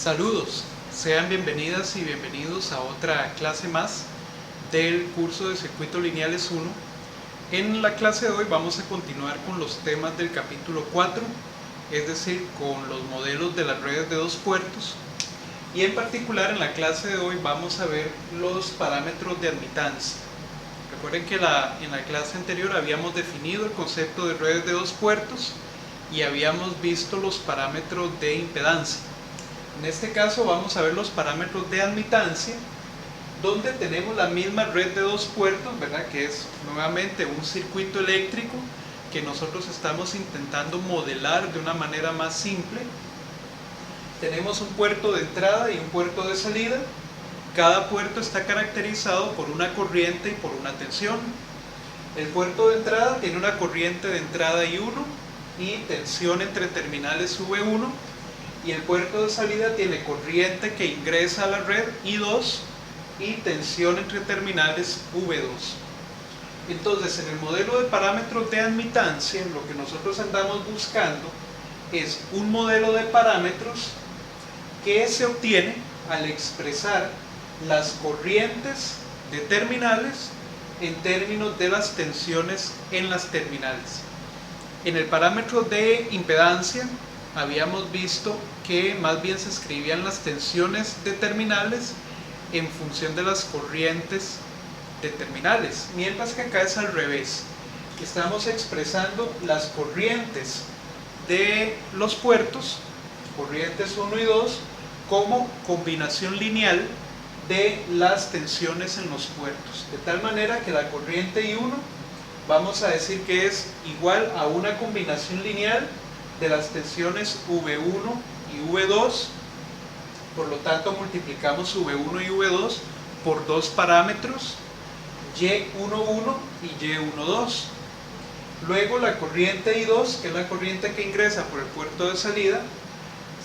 Saludos, sean bienvenidas y bienvenidos a otra clase más del curso de Circuitos Lineales 1. En la clase de hoy vamos a continuar con los temas del capítulo 4, es decir, con los modelos de las redes de dos puertos. Y en particular en la clase de hoy vamos a ver los parámetros de admitancia. Recuerden que en la clase anterior habíamos definido el concepto de redes de dos puertos y habíamos visto los parámetros de impedancia. En este caso vamos a ver los parámetros de admitancia, donde tenemos la misma red de dos puertos, ¿verdad? Que es nuevamente un circuito eléctrico que nosotros estamos intentando modelar de una manera más simple. Tenemos un puerto de entrada y un puerto de salida. Cada puerto está caracterizado por una corriente y por una tensión. El puerto de entrada tiene una corriente de entrada I1 y tensión entre terminales V1, y el puerto de salida tiene corriente que ingresa a la red I2 y tensión entre terminales V2. Entonces, en el modelo de parámetros de admitancia, lo que nosotros andamos buscando es un modelo de parámetros que se obtiene al expresar las corrientes de terminales en términos de las tensiones en las terminales. En el parámetro de impedancia habíamos visto que más bien se escribían las tensiones de terminales en función de las corrientes de terminales, mientras que acá es al revés. Estamos expresando las corrientes de los puertos, corrientes 1 y 2, como combinación lineal de las tensiones en los puertos, de tal manera que la corriente I1 vamos a decir que es igual a una combinación lineal de las tensiones V1 y V2. Por lo tanto, multiplicamos V1 y V2 por dos parámetros, Y11 y Y12. Luego la corriente I2, que es la corriente que ingresa por el puerto de salida,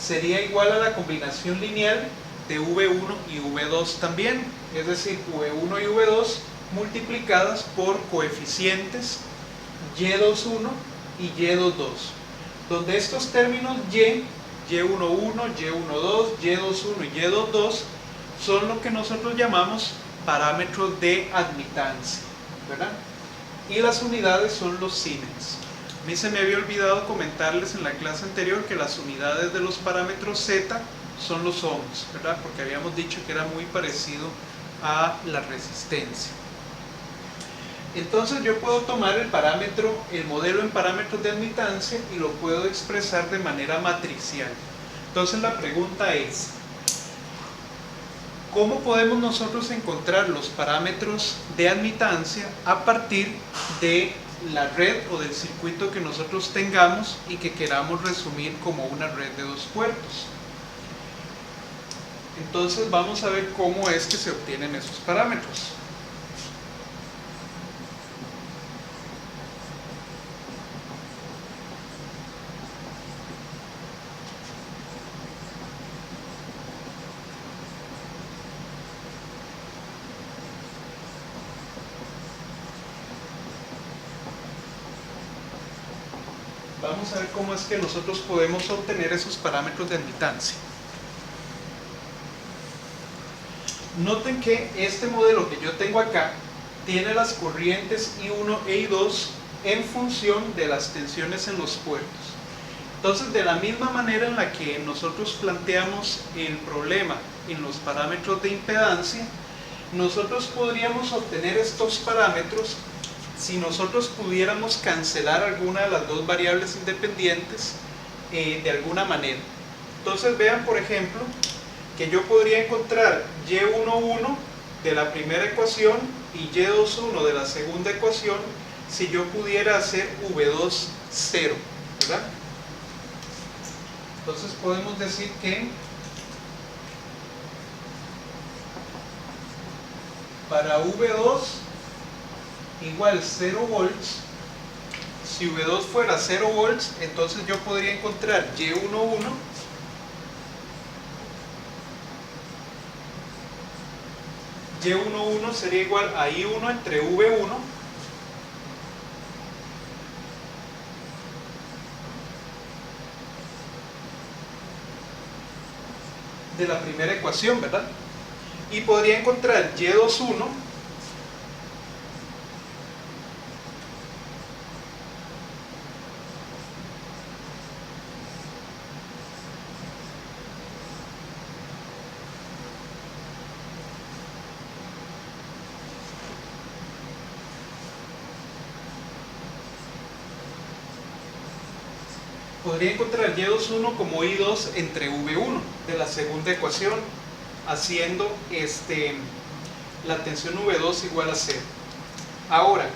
sería igual a la combinación lineal de V1 y V2 también, es decir, V1 y V2 multiplicadas por coeficientes Y21 y Y22, donde estos términos Y11, Y12, Y21 y Y22 son lo que nosotros llamamos parámetros de admitancia, ¿verdad? Y las unidades son los Siemens. A mí se me había olvidado comentarles en la clase anterior que las unidades de los parámetros Z son los ohms, ¿verdad? Porque habíamos dicho que era muy parecido a la resistencia. Entonces yo puedo tomar el modelo en parámetros de admitancia y lo puedo expresar de manera matricial. Entonces la pregunta es, ¿cómo podemos nosotros encontrar los parámetros de admitancia a partir de la red o del circuito que nosotros tengamos y que queramos resumir como una red de dos puertos? Entonces vamos a ver cómo es que se obtienen esos parámetros. Vamos a ver cómo es que nosotros podemos obtener esos parámetros de admitancia. Noten que este modelo que yo tengo acá tiene las corrientes I1 e I2 en función de las tensiones en los puertos. Entonces, de la misma manera en la que nosotros planteamos el problema en los parámetros de impedancia, nosotros podríamos obtener estos parámetros si nosotros pudiéramos cancelar alguna de las dos variables independientes de alguna manera. Entonces vean, por ejemplo, que yo podría encontrar Y11 de la primera ecuación y Y21 de la segunda ecuación si yo pudiera hacer V2 0, ¿verdad? Entonces podemos decir que para V2 igual 0 volts, si V2 fuera 0 volts, entonces yo podría encontrar Y11 sería igual a I1 entre V1 de la primera ecuación, ¿verdad? Y podría encontrar Y21 podría encontrar Y21 como I2 entre V1 de la segunda ecuación, haciendo la tensión V2 igual a 0. Ahora,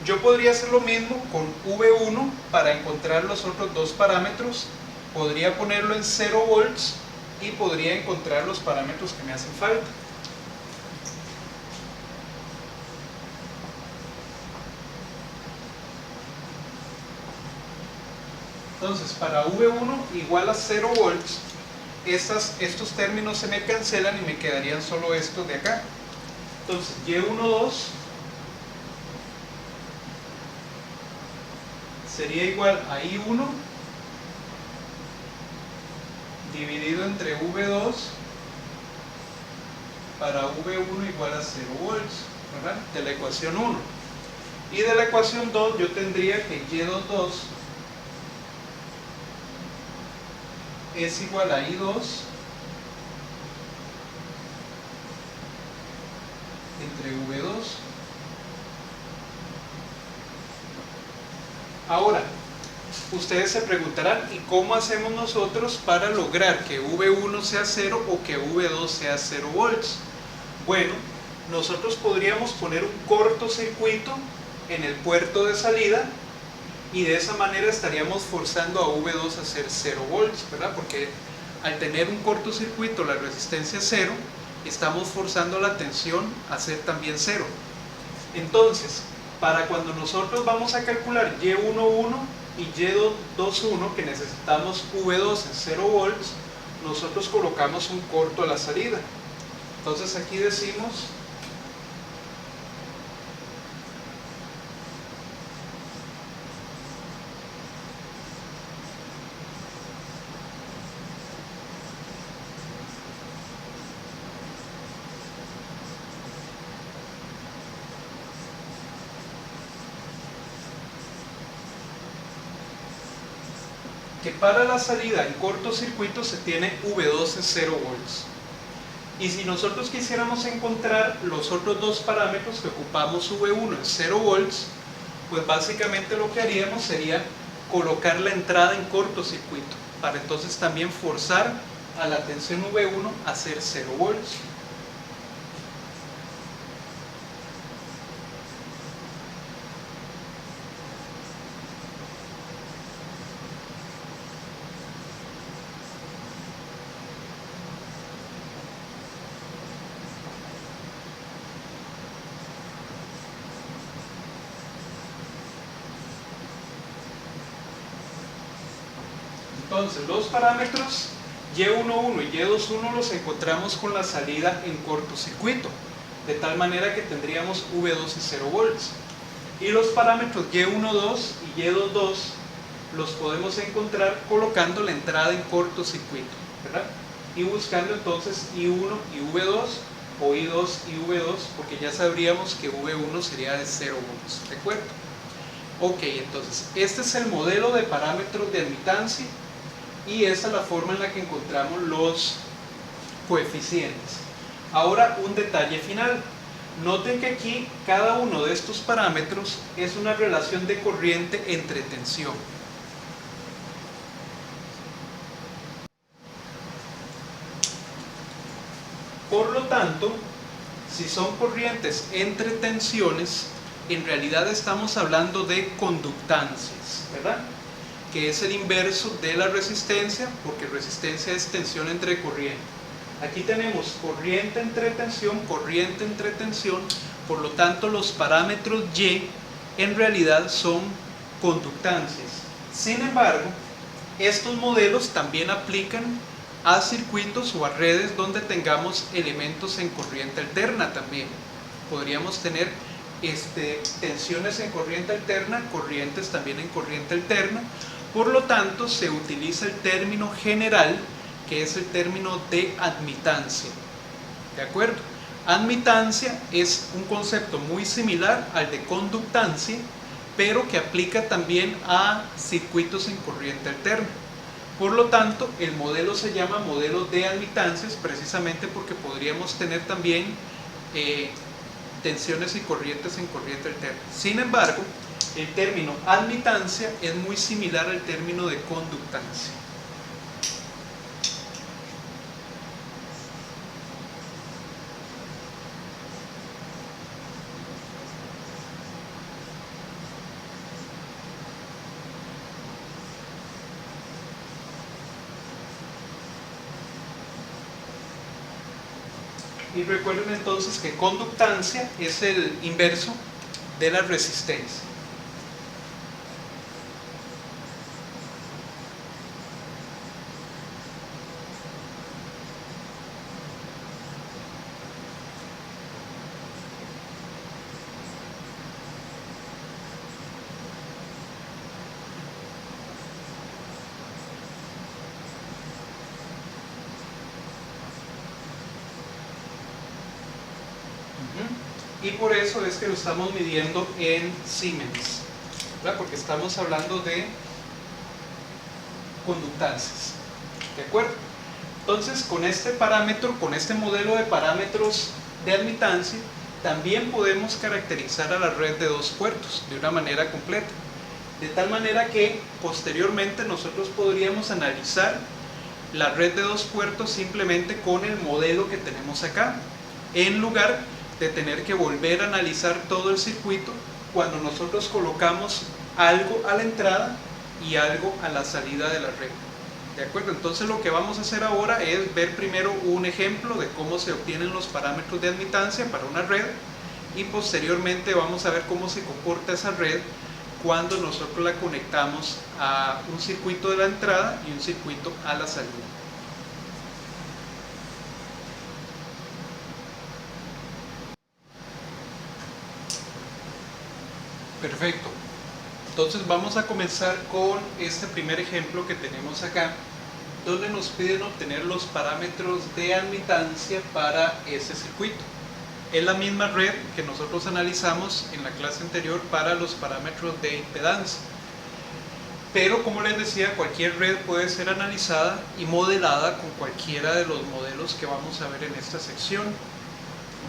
yo podría hacer lo mismo con V1 para encontrar los otros dos parámetros. Podría ponerlo en 0 volts y podría encontrar los parámetros que me hacen falta. Entonces, para V1 igual a 0 volts, estos términos se me cancelan y me quedarían solo estos de acá. Entonces, Y12 sería igual a I1 dividido entre V2 para V1 igual a 0 volts, ¿verdad? De la ecuación 1. Y de la ecuación 2 yo tendría que Y22 es igual a I2 entre V2. Ahora, ustedes se preguntarán, ¿y cómo hacemos nosotros para lograr que V1 sea 0 o que V2 sea 0 volts? Bueno, nosotros podríamos poner un cortocircuito en el puerto de salida y de esa manera estaríamos forzando a V2 a ser 0 volts, ¿verdad? Porque al tener un cortocircuito la resistencia es 0, estamos forzando la tensión a ser también 0. Entonces, para cuando nosotros vamos a calcular Y11 y Y21, que necesitamos V2 en 0 volts, nosotros colocamos un corto a la salida. Entonces aquí decimos que para la salida en cortocircuito se tiene V2 en 0 volts. Y si nosotros quisiéramos encontrar los otros dos parámetros que ocupamos V1 en 0 volts, pues básicamente lo que haríamos sería colocar la entrada en cortocircuito, para entonces también forzar a la tensión V1 a ser 0 volts. Entonces, los parámetros Y11 y Y21 los encontramos con la salida en cortocircuito, de tal manera que tendríamos V2 y 0 volts. Y los parámetros Y12 y Y22 los podemos encontrar colocando la entrada en cortocircuito, ¿verdad? Y buscando entonces I1 y V2 o I2 y V2, porque ya sabríamos que V1 sería de 0 volts, ¿de acuerdo? Ok, entonces este es el modelo de parámetros de admitancia y esa es la forma en la que encontramos los coeficientes. Ahora un detalle final. Noten que aquí cada uno de estos parámetros es una relación de corriente entre tensión. Por lo tanto, si son corrientes entre tensiones, en realidad estamos hablando de conductancias, ¿verdad? Que es el inverso de la resistencia, porque resistencia es tensión entre corriente. Aquí tenemos corriente entre tensión, por lo tanto los parámetros Y en realidad son conductancias. Sin embargo, estos modelos también aplican a circuitos o a redes donde tengamos elementos en corriente alterna también. Podríamos tener tensiones en corriente alterna, corrientes también en corriente alterna. Por lo tanto, se utiliza el término general que es el término de admitancia. ¿De acuerdo? Admitancia es un concepto muy similar al de conductancia, pero que aplica también a circuitos en corriente alterna. Por lo tanto, el modelo se llama modelo de admitancias precisamente porque podríamos tener también tensiones y corrientes en corriente alterna. Sin embargo, el término admitancia es muy similar al término de conductancia. Y recuerden entonces que conductancia es el inverso de la resistencia. Y por eso es que lo estamos midiendo en Siemens, ¿verdad? Porque estamos hablando de conductancias. ¿De acuerdo? Entonces, con este parámetro, con este modelo de parámetros de admitancia, también podemos caracterizar a la red de dos puertos de una manera completa. De tal manera que posteriormente nosotros podríamos analizar la red de dos puertos simplemente con el modelo que tenemos acá, en lugar de tener que volver a analizar todo el circuito cuando nosotros colocamos algo a la entrada y algo a la salida de la red. ¿De acuerdo? Entonces lo que vamos a hacer ahora es ver primero un ejemplo de cómo se obtienen los parámetros de admitancia para una red y posteriormente vamos a ver cómo se comporta esa red cuando nosotros la conectamos a un circuito de la entrada y un circuito a la salida. Perfecto. Entonces vamos a comenzar con este primer ejemplo que tenemos acá, donde nos piden obtener los parámetros de admitancia para ese circuito. Es la misma red que nosotros analizamos en la clase anterior para los parámetros de impedancia. Pero como les decía, cualquier red puede ser analizada y modelada con cualquiera de los modelos que vamos a ver en esta sección.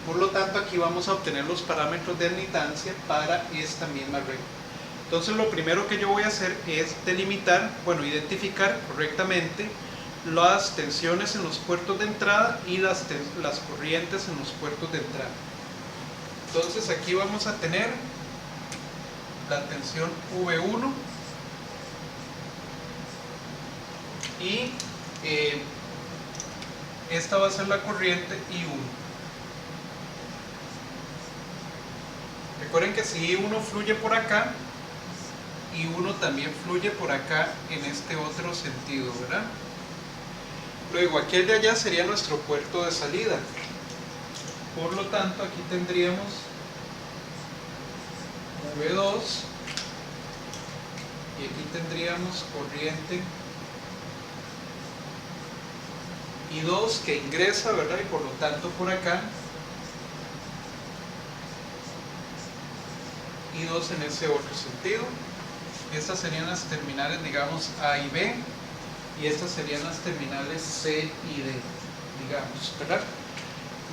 Por lo tanto, aquí vamos a obtener los parámetros de admitancia para esta misma red. Entonces, lo primero que yo voy a hacer es delimitar, identificar correctamente las tensiones en los puertos de entrada y las corrientes en los puertos de entrada. Entonces, aquí vamos a tener la tensión V1 y esta va a ser la corriente I1. Recuerden que si I1 fluye por acá, I1 también fluye por acá en este otro sentido, ¿verdad? Luego, aquel de allá sería nuestro puerto de salida. Por lo tanto, aquí tendríamos V2 y aquí tendríamos corriente I2 que ingresa, ¿verdad? Y por lo tanto por acá I2 en ese otro sentido. Estas serían las terminales, digamos, A y B, y estas serían las terminales C y D, digamos, ¿verdad?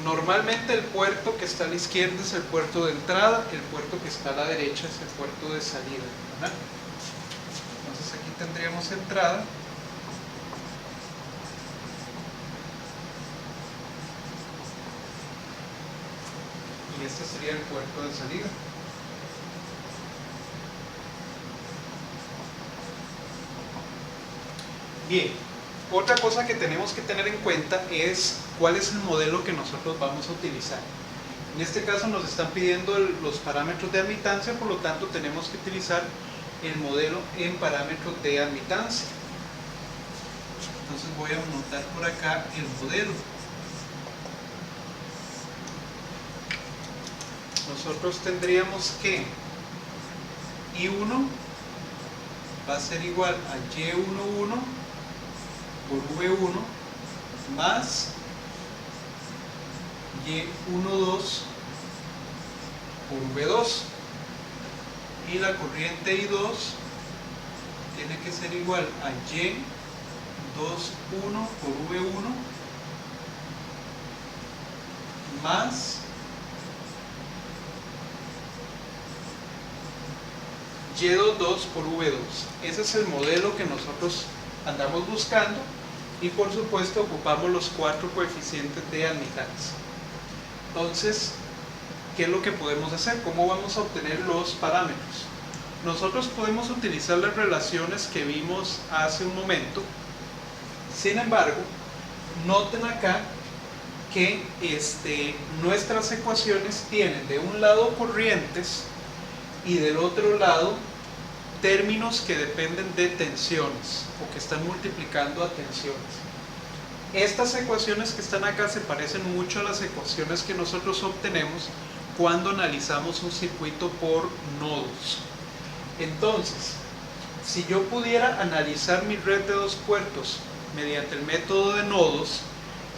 Normalmente el puerto que está a la izquierda es el puerto de entrada, el puerto que está a la derecha es el puerto de salida, ¿verdad? Entonces aquí tendríamos entrada y este sería el puerto de salida. Bien, otra cosa que tenemos que tener en cuenta es cuál es el modelo que nosotros vamos a utilizar. En este caso nos están pidiendo los parámetros de admitancia, por lo tanto tenemos que utilizar el modelo en parámetros de admitancia. Entonces voy a anotar por acá el modelo. Nosotros tendríamos que I1 va a ser igual a Y11 por V1 más Y12 por V2, y la corriente I2 tiene que ser igual a Y21 por V1 más Y22 por V2. Ese es el modelo que nosotros andamos buscando, y por supuesto ocupamos los 4 coeficientes de admitancia. Entonces, ¿qué es lo que podemos hacer? ¿Cómo vamos a obtener los parámetros? Nosotros podemos utilizar las relaciones que vimos hace un momento. Sin embargo, noten acá que nuestras ecuaciones tienen de un lado corrientes y del otro lado términos que dependen de tensiones o que están multiplicando a tensiones. Estas ecuaciones que están acá se parecen mucho a las ecuaciones que nosotros obtenemos cuando analizamos un circuito por nodos. Entonces, si yo pudiera analizar mi red de 2 puertos mediante el método de nodos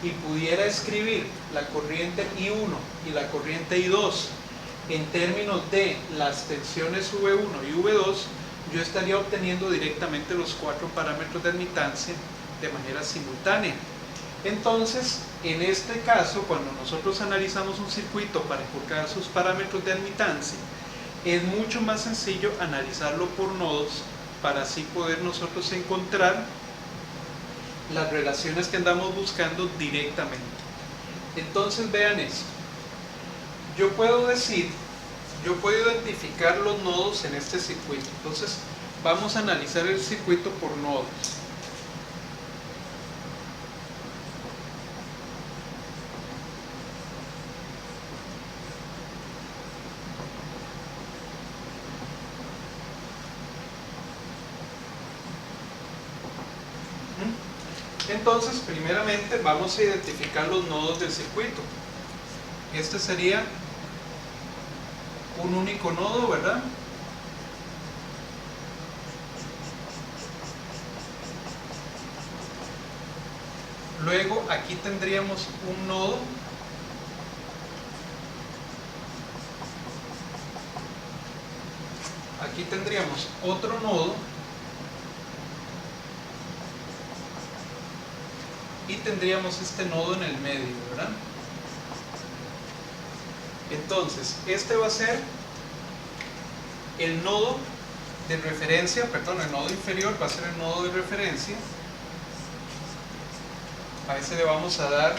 y pudiera escribir la corriente I1 y la corriente I2 en términos de las tensiones V1 y V2, yo estaría obteniendo directamente los 4 parámetros de admitancia de manera simultánea. Entonces, en este caso, cuando nosotros analizamos un circuito para encontrar sus parámetros de admitancia, es mucho más sencillo analizarlo por nodos para así poder nosotros encontrar las relaciones que andamos buscando directamente. Entonces vean esto. Yo puedo identificar los nodos en este circuito. Entonces vamos a analizar el circuito por nodos. Entonces, primeramente vamos a identificar los nodos del circuito. Este sería un único nodo, ¿verdad? Luego aquí tendríamos un nodo. Aquí tendríamos otro nodo. Y tendríamos este nodo en el medio, ¿verdad? Entonces, este va a ser el nodo de referencia, perdón, el nodo inferior va a ser el nodo de referencia. A ese le vamos a dar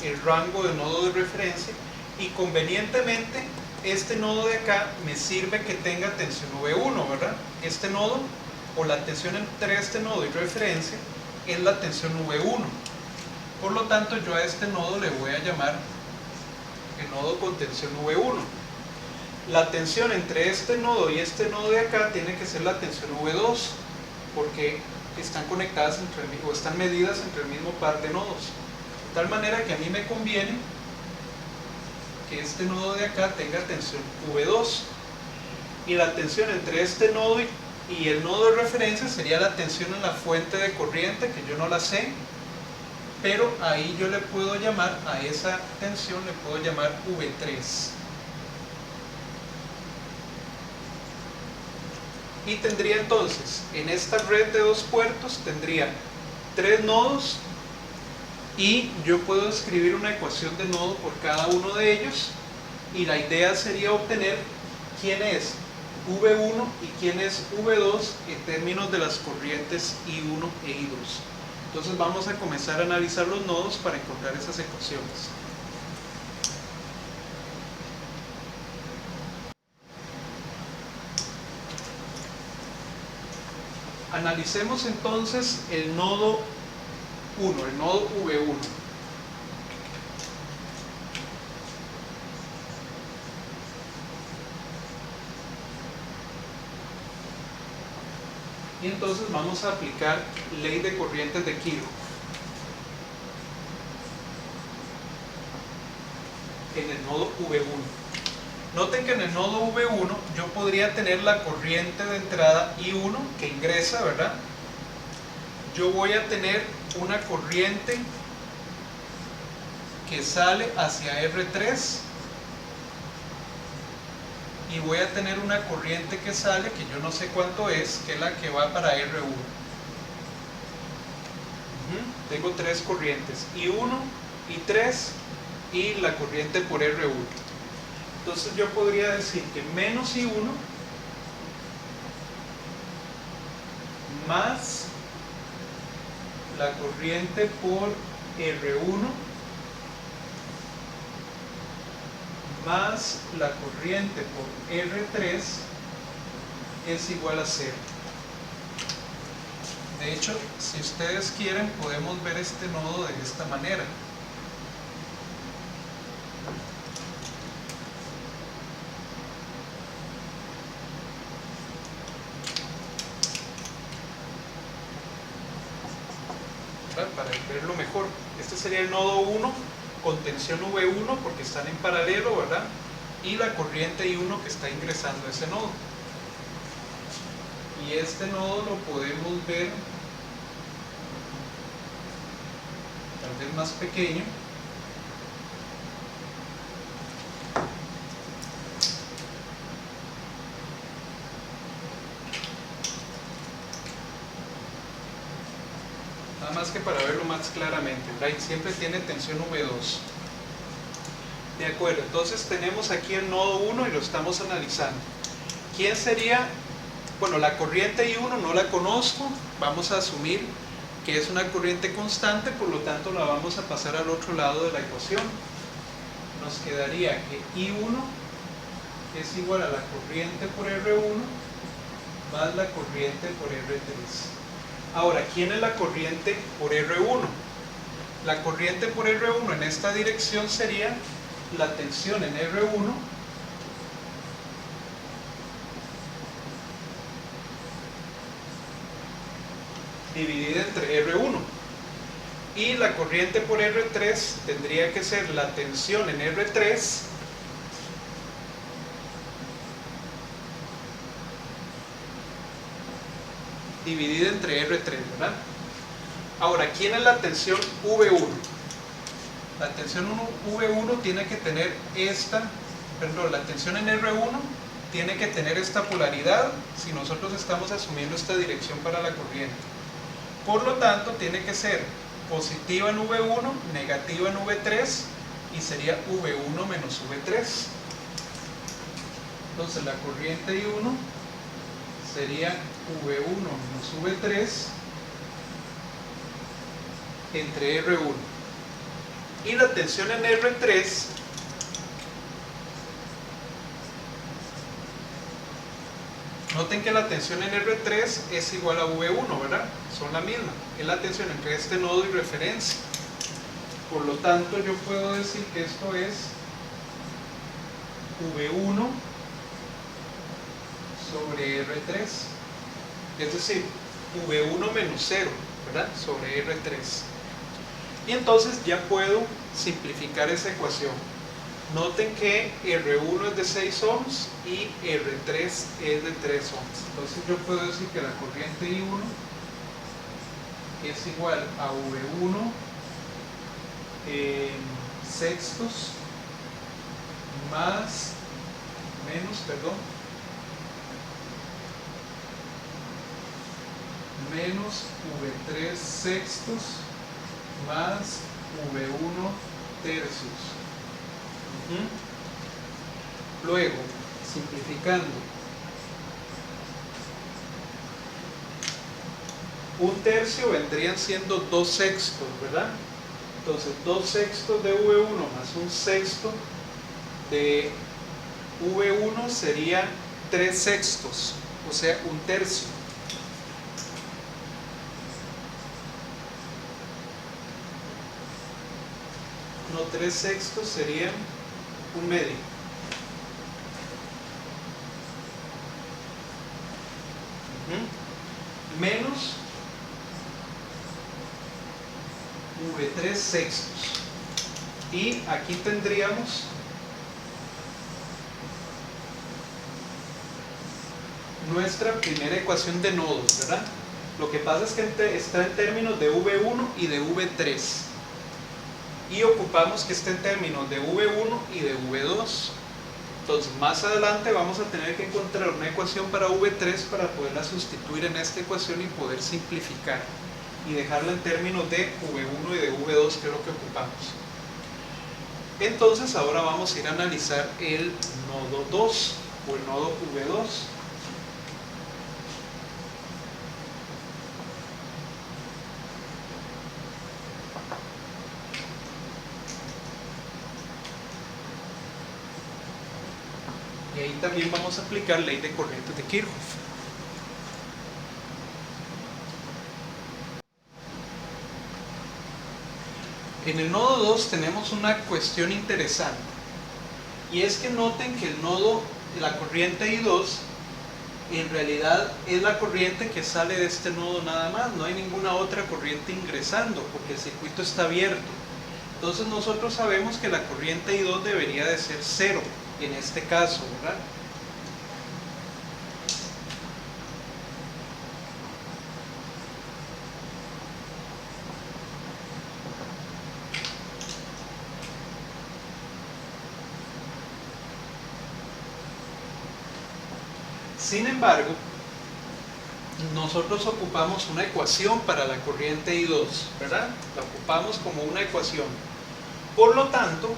el rango de nodo de referencia, y convenientemente este nodo de acá me sirve que tenga tensión V1, ¿verdad? Este nodo, o la tensión entre este nodo y referencia, es la tensión V1. Por lo tanto, yo a este nodo le voy a llamar el nodo con tensión V1. La tensión entre este nodo y este nodo de acá tiene que ser la tensión V2, porque están conectadas o están medidas entre el mismo par de nodos. De tal manera que a mí me conviene que este nodo de acá tenga tensión V2. Y la tensión entre este nodo y el nodo de referencia sería la tensión en la fuente de corriente, que yo no la sé, pero ahí yo le puedo llamar, a esa tensión le puedo llamar V3. Y tendría entonces, en esta red de 2 puertos, tendría 3 nodos, y yo puedo escribir una ecuación de nodo por cada uno de ellos, y la idea sería obtener quién es V1 y quién es V2 en términos de las corrientes I1 e I2. Entonces vamos a comenzar a analizar los nodos para encontrar esas ecuaciones. Analicemos entonces el nodo 1, el nodo V1. Y entonces vamos a aplicar ley de corrientes de Kirchhoff en el nodo V1. Noten que en el nodo V1 yo podría tener la corriente de entrada I1 que ingresa, ¿verdad? Yo voy a tener una corriente que sale hacia R3 y voy a tener una corriente que sale, que yo no sé cuánto es, que es la que va para R1. Tengo tres corrientes, I1, I3 y la corriente por R1. Entonces yo podría decir que menos I1 más la corriente por R1 más la corriente por R3 es igual a 0. De hecho, si ustedes quieren, podemos ver este nodo de esta manera. Para verlo mejor, este sería el nodo 1 con tensión V1 porque están en paralelo, ¿verdad? Y la corriente I1 que está ingresando a ese nodo. Y este nodo lo podemos ver tal vez más pequeño. Nada más que para verlo más claramente, ¿right? Siempre tiene tensión V2. De acuerdo, entonces tenemos aquí el nodo 1 y lo estamos analizando. ¿Quién sería? Bueno, la corriente I1 no la conozco, vamos a asumir que es una corriente constante, por lo tanto la vamos a pasar al otro lado de la ecuación. Nos quedaría que I1 es igual a la corriente por R1 más la corriente por R3. Ahora, ¿quién es la corriente por R1? La corriente por R1 en esta dirección sería la tensión en R1 dividida entre R1. Y la corriente por R3 tendría que ser la tensión en R3 dividida entre R3, ¿verdad? Ahora, ¿quién es la tensión V1? La tensión V1 tiene que tener la tensión en R1 tiene que tener esta polaridad si nosotros estamos asumiendo esta dirección para la corriente. Por lo tanto, tiene que ser positiva en V1, negativa en V3 y sería V1 menos V3. Entonces la corriente I1 sería V1 menos V3 entre R1. Y la tensión en R3 noten que la tensión en R3 es igual a V1, ¿verdad? Son la misma, es la tensión entre este nodo y referencia. Por lo tanto, yo puedo decir que esto es V1 sobre R3, es decir, V1 menos 0, ¿verdad? Sobre R3. Y entonces ya puedo simplificar esa ecuación. Noten que R1 es de 6 ohms y R3 es de 3 ohms. Entonces yo puedo decir que la corriente I1 es igual a V1 sextos menos V3 sextos más V1 tercios. Luego, simplificando, un tercio vendrían siendo 2 sextos, ¿verdad? Entonces 2 sextos de V1 más un sexto de V1 sería 3 sextos, o sea, un tercio. No, 3 sextos serían un medio. Menos V3 sextos. Y aquí tendríamos nuestra primera ecuación de nodos, ¿verdad? Lo que pasa es que está en términos de V1 y de V3. y ocupamos que esté en términos de V1 y de V2. Entonces más adelante vamos a tener que encontrar una ecuación para V3 para poderla sustituir en esta ecuación y poder simplificar y dejarla en términos de V1 y de V2, que es lo que ocupamos. Entonces ahora vamos a ir a analizar el nodo 2 o el nodo V2. Y ahí también vamos a aplicar ley de corrientes de Kirchhoff. En el nodo 2 tenemos una cuestión interesante, y es que noten que el nodo, la corriente I2, en realidad es la corriente que sale de este nodo nada más, no hay ninguna otra corriente ingresando porque el circuito está abierto. Entonces nosotros sabemos que la corriente I2 debería de ser 0 en este caso, ¿verdad? Sin embargo, nosotros ocupamos una ecuación para la corriente I2, ¿verdad? La ocupamos como una ecuación. Por lo tanto,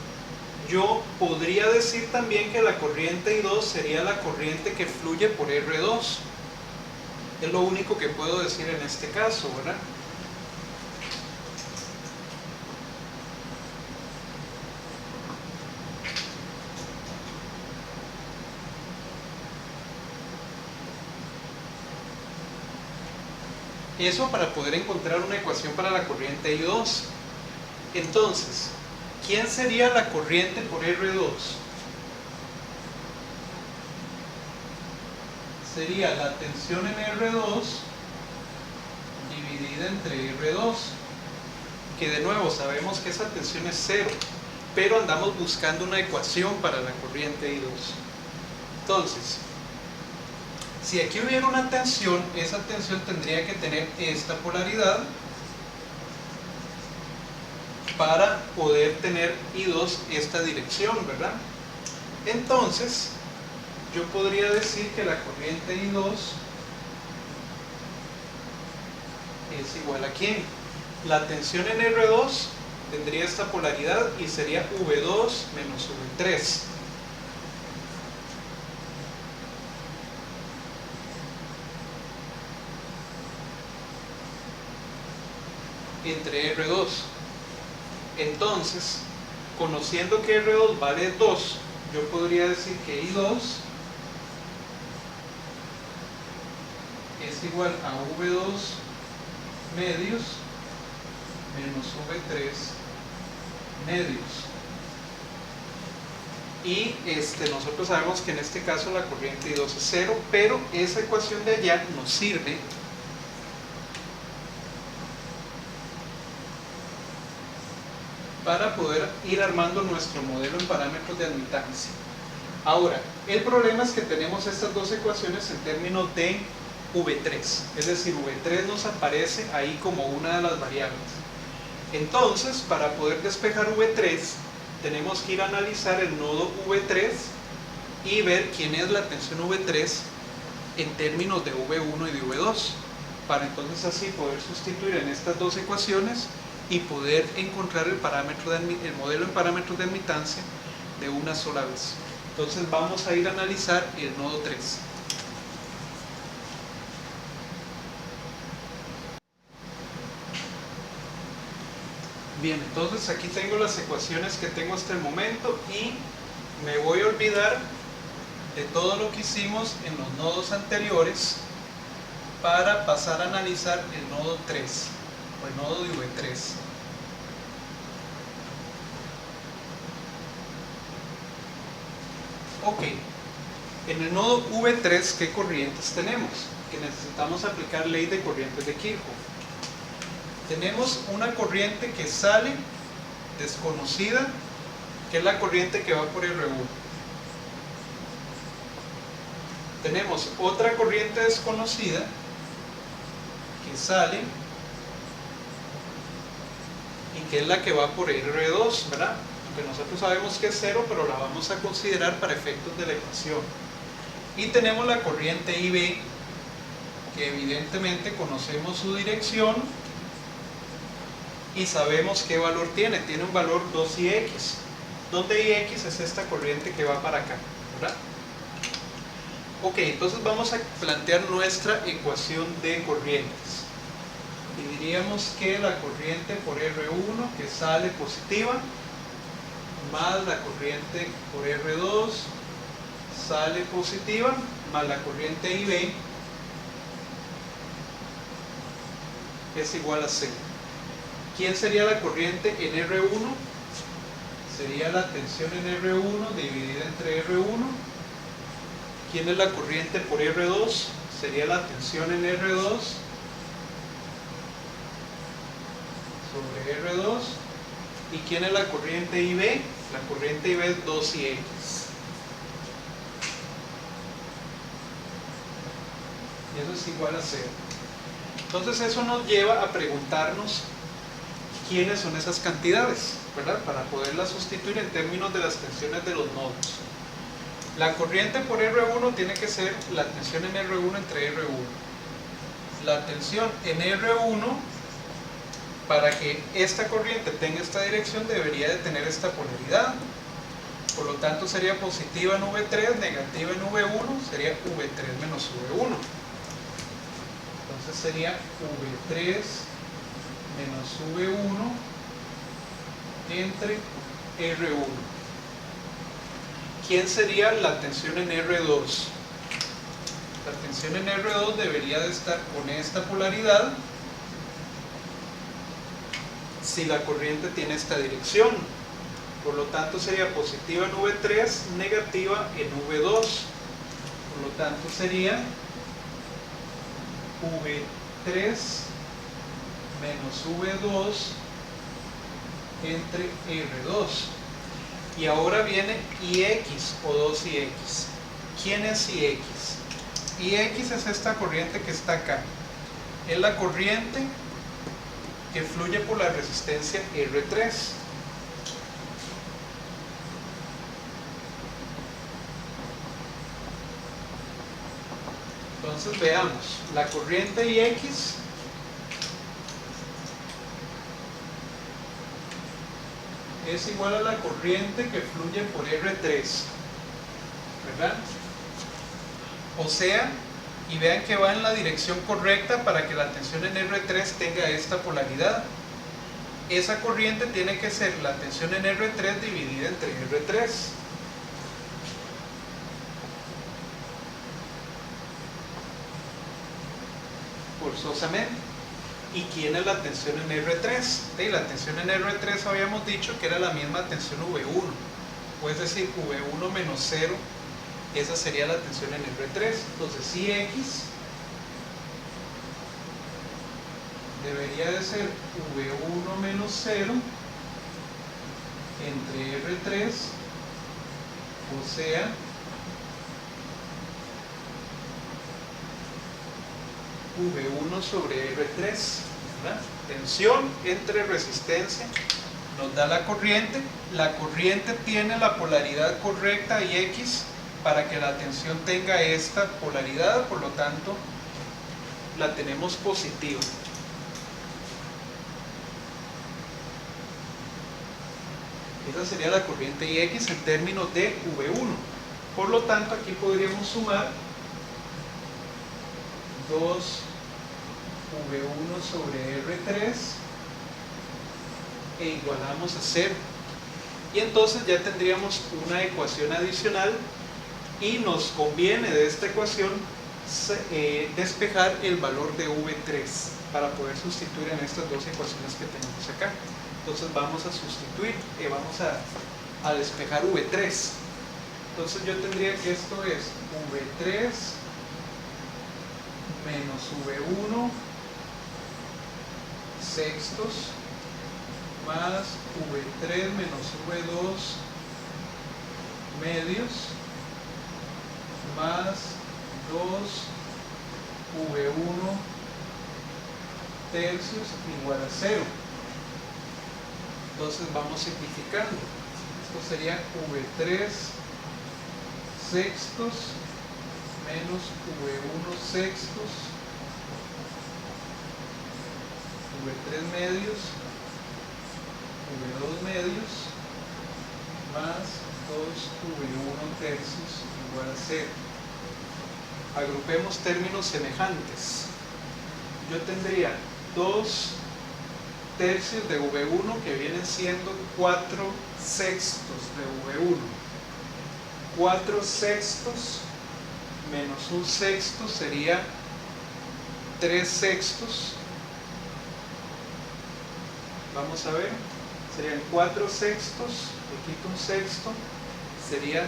yo podría decir también que la corriente I2 sería la corriente que fluye por R2. Es lo único que puedo decir en este caso, ¿verdad? Eso para poder encontrar una ecuación para la corriente I2. Entonces, ¿quién sería la corriente por R2? Sería la tensión en R2 dividida entre R2, que de nuevo sabemos que esa tensión es 0, pero andamos buscando una ecuación para la corriente I2. Entonces, si aquí hubiera una tensión, esa tensión tendría que tener esta polaridad para poder tener I2 esta dirección, ¿verdad? Entonces, yo podría decir que la corriente I2 es igual a ¿quién? La tensión en R2 tendría esta polaridad y sería V2 menos V3. Entre R2. Entonces, conociendo que R2 vale 2, yo podría decir que I2 es igual a V2 medios menos V3 medios. Y nosotros sabemos que en este caso la corriente I2 es 0, pero esa ecuación de allá nos sirve para poder ir armando nuestro modelo en parámetros de admitancia. Ahora, el problema es que tenemos estas dos ecuaciones en términos de V3, es decir, V3 nos aparece ahí como una de las variables. Entonces, para poder despejar V3, tenemos que ir a analizar el nodo V3 y ver quién es la tensión V3 en términos de V1 y de V2, para entonces así poder sustituir en estas dos ecuaciones y poder encontrar el modelo en parámetros de admitancia de una sola vez. Entonces vamos a ir a analizar el nodo 3. Bien, entonces aquí tengo las ecuaciones que tengo hasta el momento y me voy a olvidar de todo lo que hicimos en los nodos anteriores para pasar a analizar el nodo 3 o el nodo de V3. Ok, en el nodo V3, ¿qué corrientes tenemos? Que necesitamos aplicar ley de corrientes de Kirchhoff. Tenemos una corriente que sale desconocida, que es la corriente que va por R1. Tenemos otra corriente desconocida que sale y que es la que va por R2, ¿verdad? Aunque nosotros sabemos que es 0, pero la vamos a considerar para efectos de la ecuación. Y tenemos la corriente IB, que evidentemente conocemos su dirección y sabemos qué valor tiene. Tiene un valor 2IX, donde IX es esta corriente que va para acá, ¿verdad? Ok, entonces vamos a plantear nuestra ecuación de corrientes. Y diríamos que la corriente por R1 que sale positiva, más la corriente por R2 sale positiva, más la corriente IB es igual a 0. ¿Quién sería la corriente en R1? Sería la tensión en R1 dividida entre R1. ¿Quién es la corriente por R2? Sería la tensión en R2 sobre R2. ¿Y quién es la corriente IB? La corriente IB es 2IX. Y eso es igual a 0. Entonces eso nos lleva a preguntarnos quiénes son esas cantidades, ¿verdad? Para poderlas sustituir en términos de las tensiones de los nodos. La corriente por R1 tiene que ser la tensión en R1 entre R1. La tensión en R1, para que esta corriente tenga esta dirección, debería de tener esta polaridad. Por lo tanto sería positiva en V3, negativa en V1, sería V3 menos V1. Entonces sería V3 menos V1 entre R1. ¿Quién sería la tensión en R2? La tensión en R2 debería de estar con esta polaridad si la corriente tiene esta dirección. Por lo tanto sería positiva en V3, negativa en V2. Por lo tanto sería V3 menos V2 entre R2. Y ahora viene IX o 2IX. ¿Quién es IX? IX es esta corriente que está acá. Es la corriente que fluye por la resistencia R3. Entonces veamos, la corriente IX es igual a la corriente que fluye por R3, ¿verdad? O sea, y vean que va en la dirección correcta para que la tensión en R3 tenga esta polaridad. Esa corriente tiene que ser la tensión en R3 dividida entre R3. Forzosamente. ¿Y quién es la tensión en R3? La tensión en R3 habíamos dicho que era la misma tensión V1, o es decir, V1 menos 0, esa sería la tensión en R3. Entonces IX debería de ser V1 menos 0 entre R3, o sea, V1 sobre R3, ¿verdad? Tensión entre resistencia nos da la corriente tiene la polaridad correcta IX para que la tensión tenga esta polaridad, por lo tanto la tenemos positiva. Esa sería la corriente IX en términos de V1. Por lo tanto aquí podríamos sumar 2 V1 sobre R3 e igualamos a 0. Y entonces ya tendríamos una ecuación adicional y nos conviene de esta ecuación despejar el valor de V3 para poder sustituir en estas dos ecuaciones que tenemos acá. Entonces vamos a sustituir, vamos a despejar V3. Entonces yo tendría que esto es V3 menos V1 sextos más V3 menos V2 medios más 2 V1 tercios igual a 0. Entonces vamos simplificando. Esto sería V3 sextos menos V1 sextos, V3 medios, V2 medios, más 2V1 tercios igual a 0. Agrupemos términos semejantes. Yo tendría 2 tercios de V1 que vienen siendo 4 sextos de V1. 4 sextos menos un sexto sería 3 sextos. Vamos a ver, serían 4 sextos, le quito un sexto, sería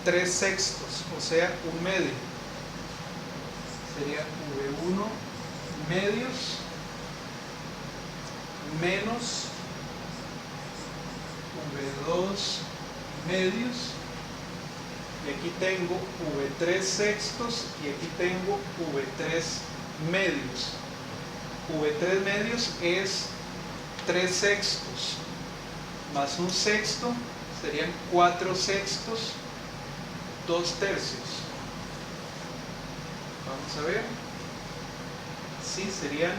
3 sextos, o sea, un medio. Sería V1 medios menos V2 medios, y aquí tengo V3 sextos y aquí tengo V3 medios. V3 medios es 3 sextos más un sexto, serían 4 sextos, 2 tercios. Vamos a ver. Sí, serían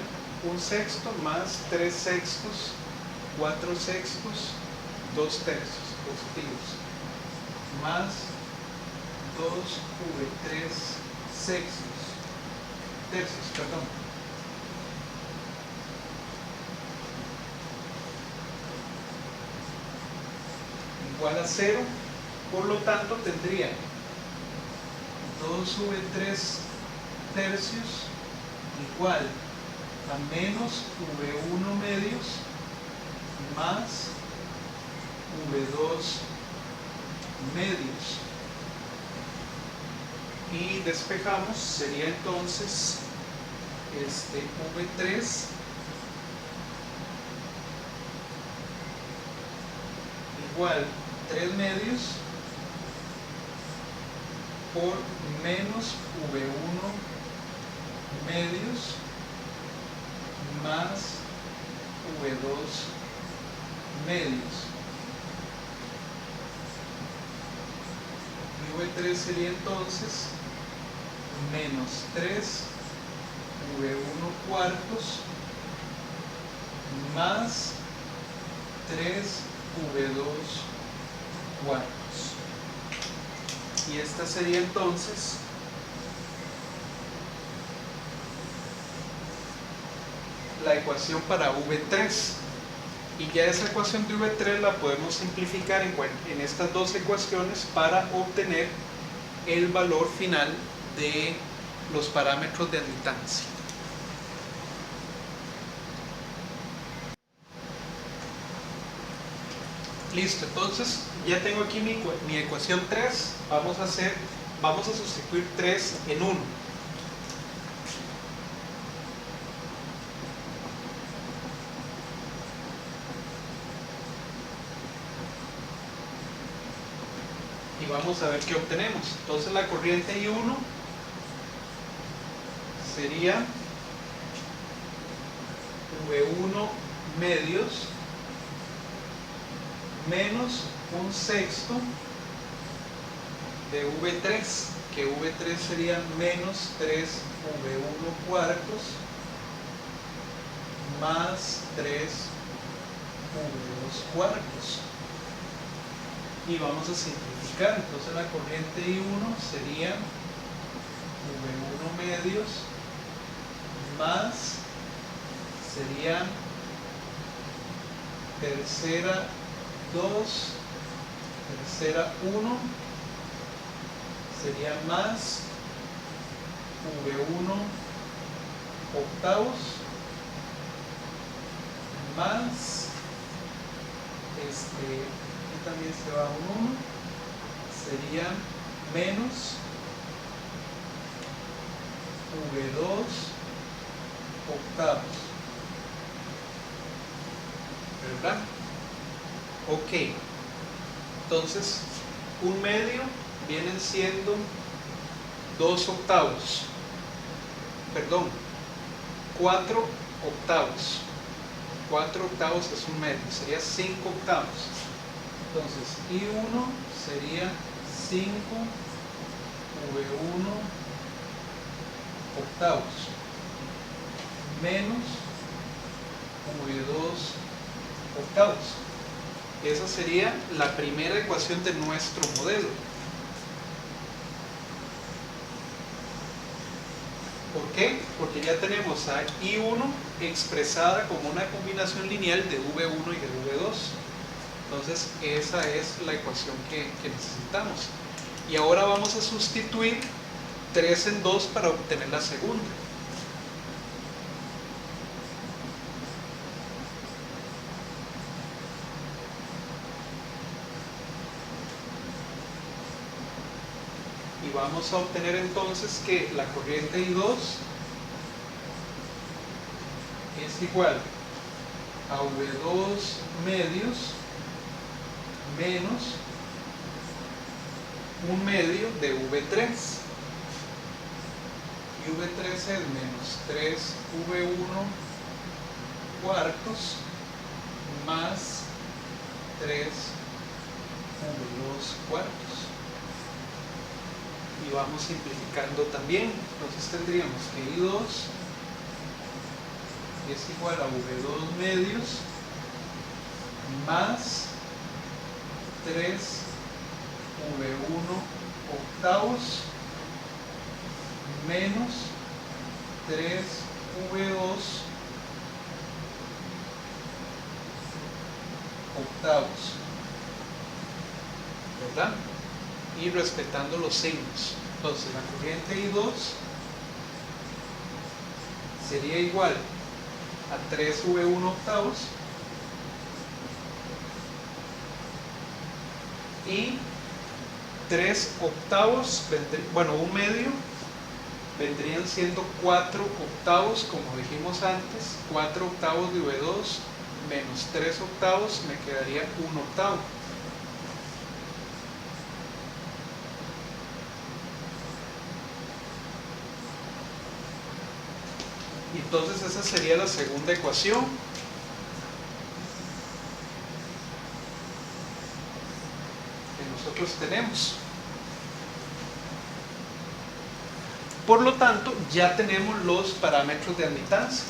un sexto más 3 sextos, 4 sextos, 2 tercios positivos, más 2V3 sextos, tercios, perdón. Igual a 0, por lo tanto tendría 2V3 tercios igual a menos V1 medios más V2 medios, y despejamos, sería entonces V3 igual 3 medios por menos V1 medios más V2 medios. Y V3 sería entonces menos 3 V1 cuartos más 3 V2 cuartos. Y esta sería entonces la ecuación para V3, y ya esa ecuación de V3 la podemos simplificar en estas dos ecuaciones para obtener el valor final de los parámetros de admitancia. Listo, entonces ya tengo aquí mi ecuación 3. Vamos a sustituir 3 en 1. Y vamos a ver qué obtenemos. Entonces la corriente I1 sería V1 medios menos un sexto de V3, que V3 sería menos 3 V1 cuartos más 3 V2 cuartos. Y vamos a simplificar, entonces la corriente I1 sería V1 medios más, sería tercera 2, tercera 1, sería más V1 octavos más aquí también se va un 1, sería menos V2 octavos, ¿verdad? Ok, entonces un medio vienen siendo 2 octavos, perdón, 4 octavos, 4 octavos es un medio, sería 5 octavos. Entonces, I1 sería 5 V1 octavos menos V2 octavos. Esa sería la primera ecuación de nuestro modelo. ¿Por qué? Porque ya tenemos a I1 expresada como una combinación lineal de V1 y de V2. Entonces esa es la ecuación que necesitamos. Y ahora vamos a sustituir 3 en 2 para obtener la segunda. Y vamos a obtener entonces que la corriente I2 es igual a V2 medios menos un medio de V3. Y V3 es menos 3V1 cuartos más 3V2 cuartos. Y vamos simplificando también. Entonces tendríamos que I2 es igual a V2 medios más 3V1 octavos menos 3V2 octavos, ¿verdad? Y respetando los signos. Entonces la corriente I2 sería igual a 3V1 octavos y 3 octavos, bueno, un medio vendrían siendo 4 octavos, como dijimos antes. 4 octavos de V2 menos 3 octavos me quedaría 1 octavo. Y entonces esa sería la segunda ecuación. Que nosotros tenemos. Por lo tanto, ya tenemos los parámetros de admitancia.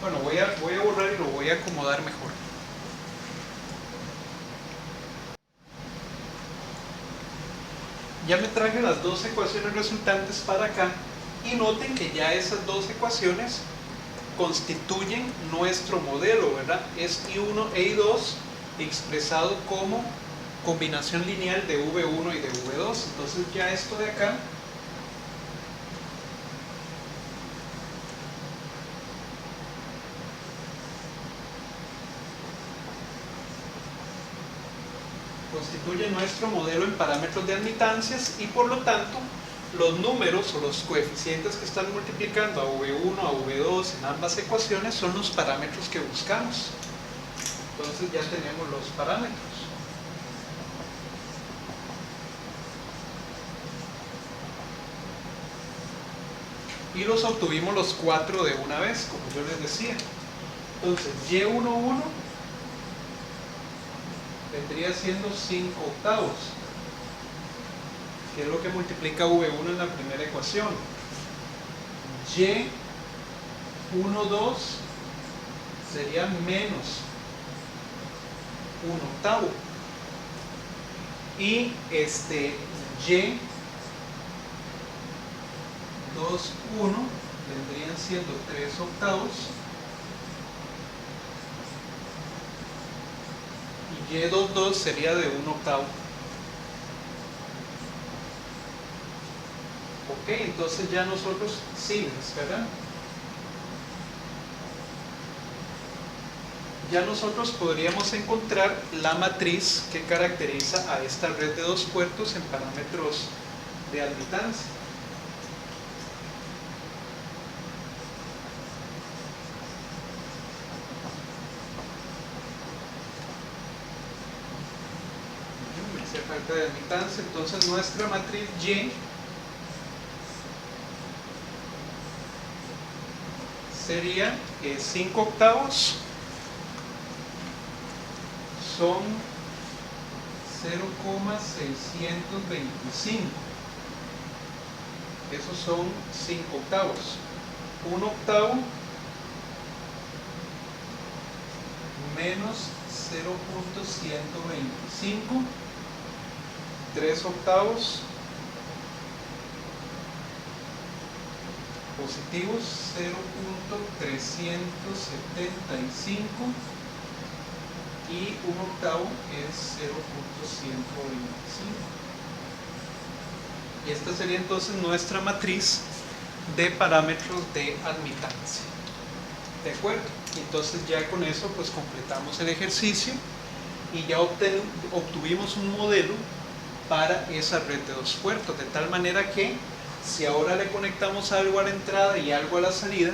Bueno, voy a borrar y lo voy a acomodar mejor. Ya me traje las dos ecuaciones resultantes para acá y noten que ya esas dos ecuaciones constituyen nuestro modelo, ¿verdad? Es I1 e I2 expresado como combinación lineal de V1 y de V2. Entonces ya esto de acá constituye nuestro modelo en parámetros de admitancias y por lo tanto los números o los coeficientes que están multiplicando a V1, a V2 en ambas ecuaciones son los parámetros que buscamos. Entonces ya tenemos los parámetros. Y los obtuvimos los 4 de una vez, como yo les decía. Entonces Y11 vendría siendo 5 octavos, que es lo que multiplica V1 en la primera ecuación. Y12 sería menos 1 octavo. Y Y21 vendrían siendo 3 octavos. Y Y22 sería de 1 octavo. Ok, entonces ya nosotros, Siemens, ¿verdad? Ya nosotros podríamos encontrar la matriz que caracteriza a esta red de dos puertos en parámetros de admitancia. Me hace falta de admitancia, entonces nuestra matriz Y sería 5 octavos son 0,625. Esos son 5 octavos. Un octavo menos 0,125. 3 octavos positivos 0,375 y un octavo es 0,125. Y esta sería entonces nuestra matriz de parámetros de admitancia. ¿De acuerdo? Entonces ya con eso pues completamos el ejercicio y ya obtuvimos un modelo para esa red de 2 puertos, de tal manera que si ahora le conectamos algo a la entrada y algo a la salida,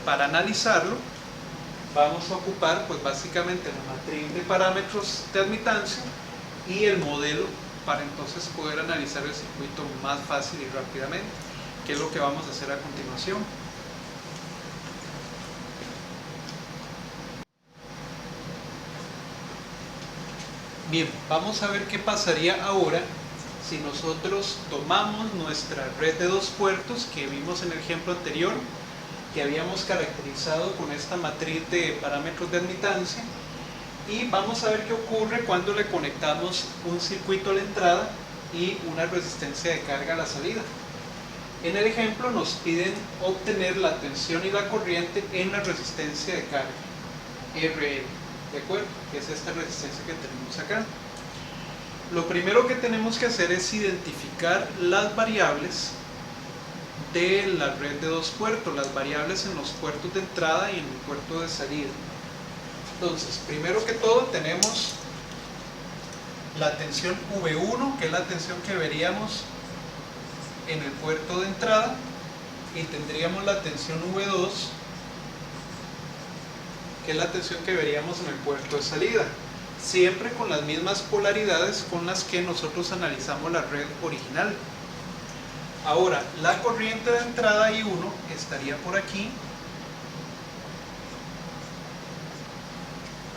para analizarlo vamos a ocupar pues básicamente la matriz de parámetros de admitancia y el modelo para entonces poder analizar el circuito más fácil y rápidamente, que es lo que vamos a hacer a continuación. Bien, vamos a ver qué pasaría ahora si nosotros tomamos nuestra red de 2 puertos que vimos en el ejemplo anterior, que habíamos caracterizado con esta matriz de parámetros de admitancia, y vamos a ver qué ocurre cuando le conectamos un circuito a la entrada y una resistencia de carga a la salida. En el ejemplo nos piden obtener la tensión y la corriente en la resistencia de carga, RL, ¿de acuerdo? Que es esta resistencia que tenemos acá. Lo primero que tenemos que hacer es identificar las variables de la red de 2 puertos, las variables en los puertos de entrada y en el puerto de salida. Entonces, primero que todo tenemos la tensión V1, que es la tensión que veríamos en el puerto de entrada, y tendríamos la tensión V2, que es la tensión que veríamos en el puerto de salida, siempre con las mismas polaridades con las que nosotros analizamos la red original. Ahora, la corriente de entrada I1 estaría por aquí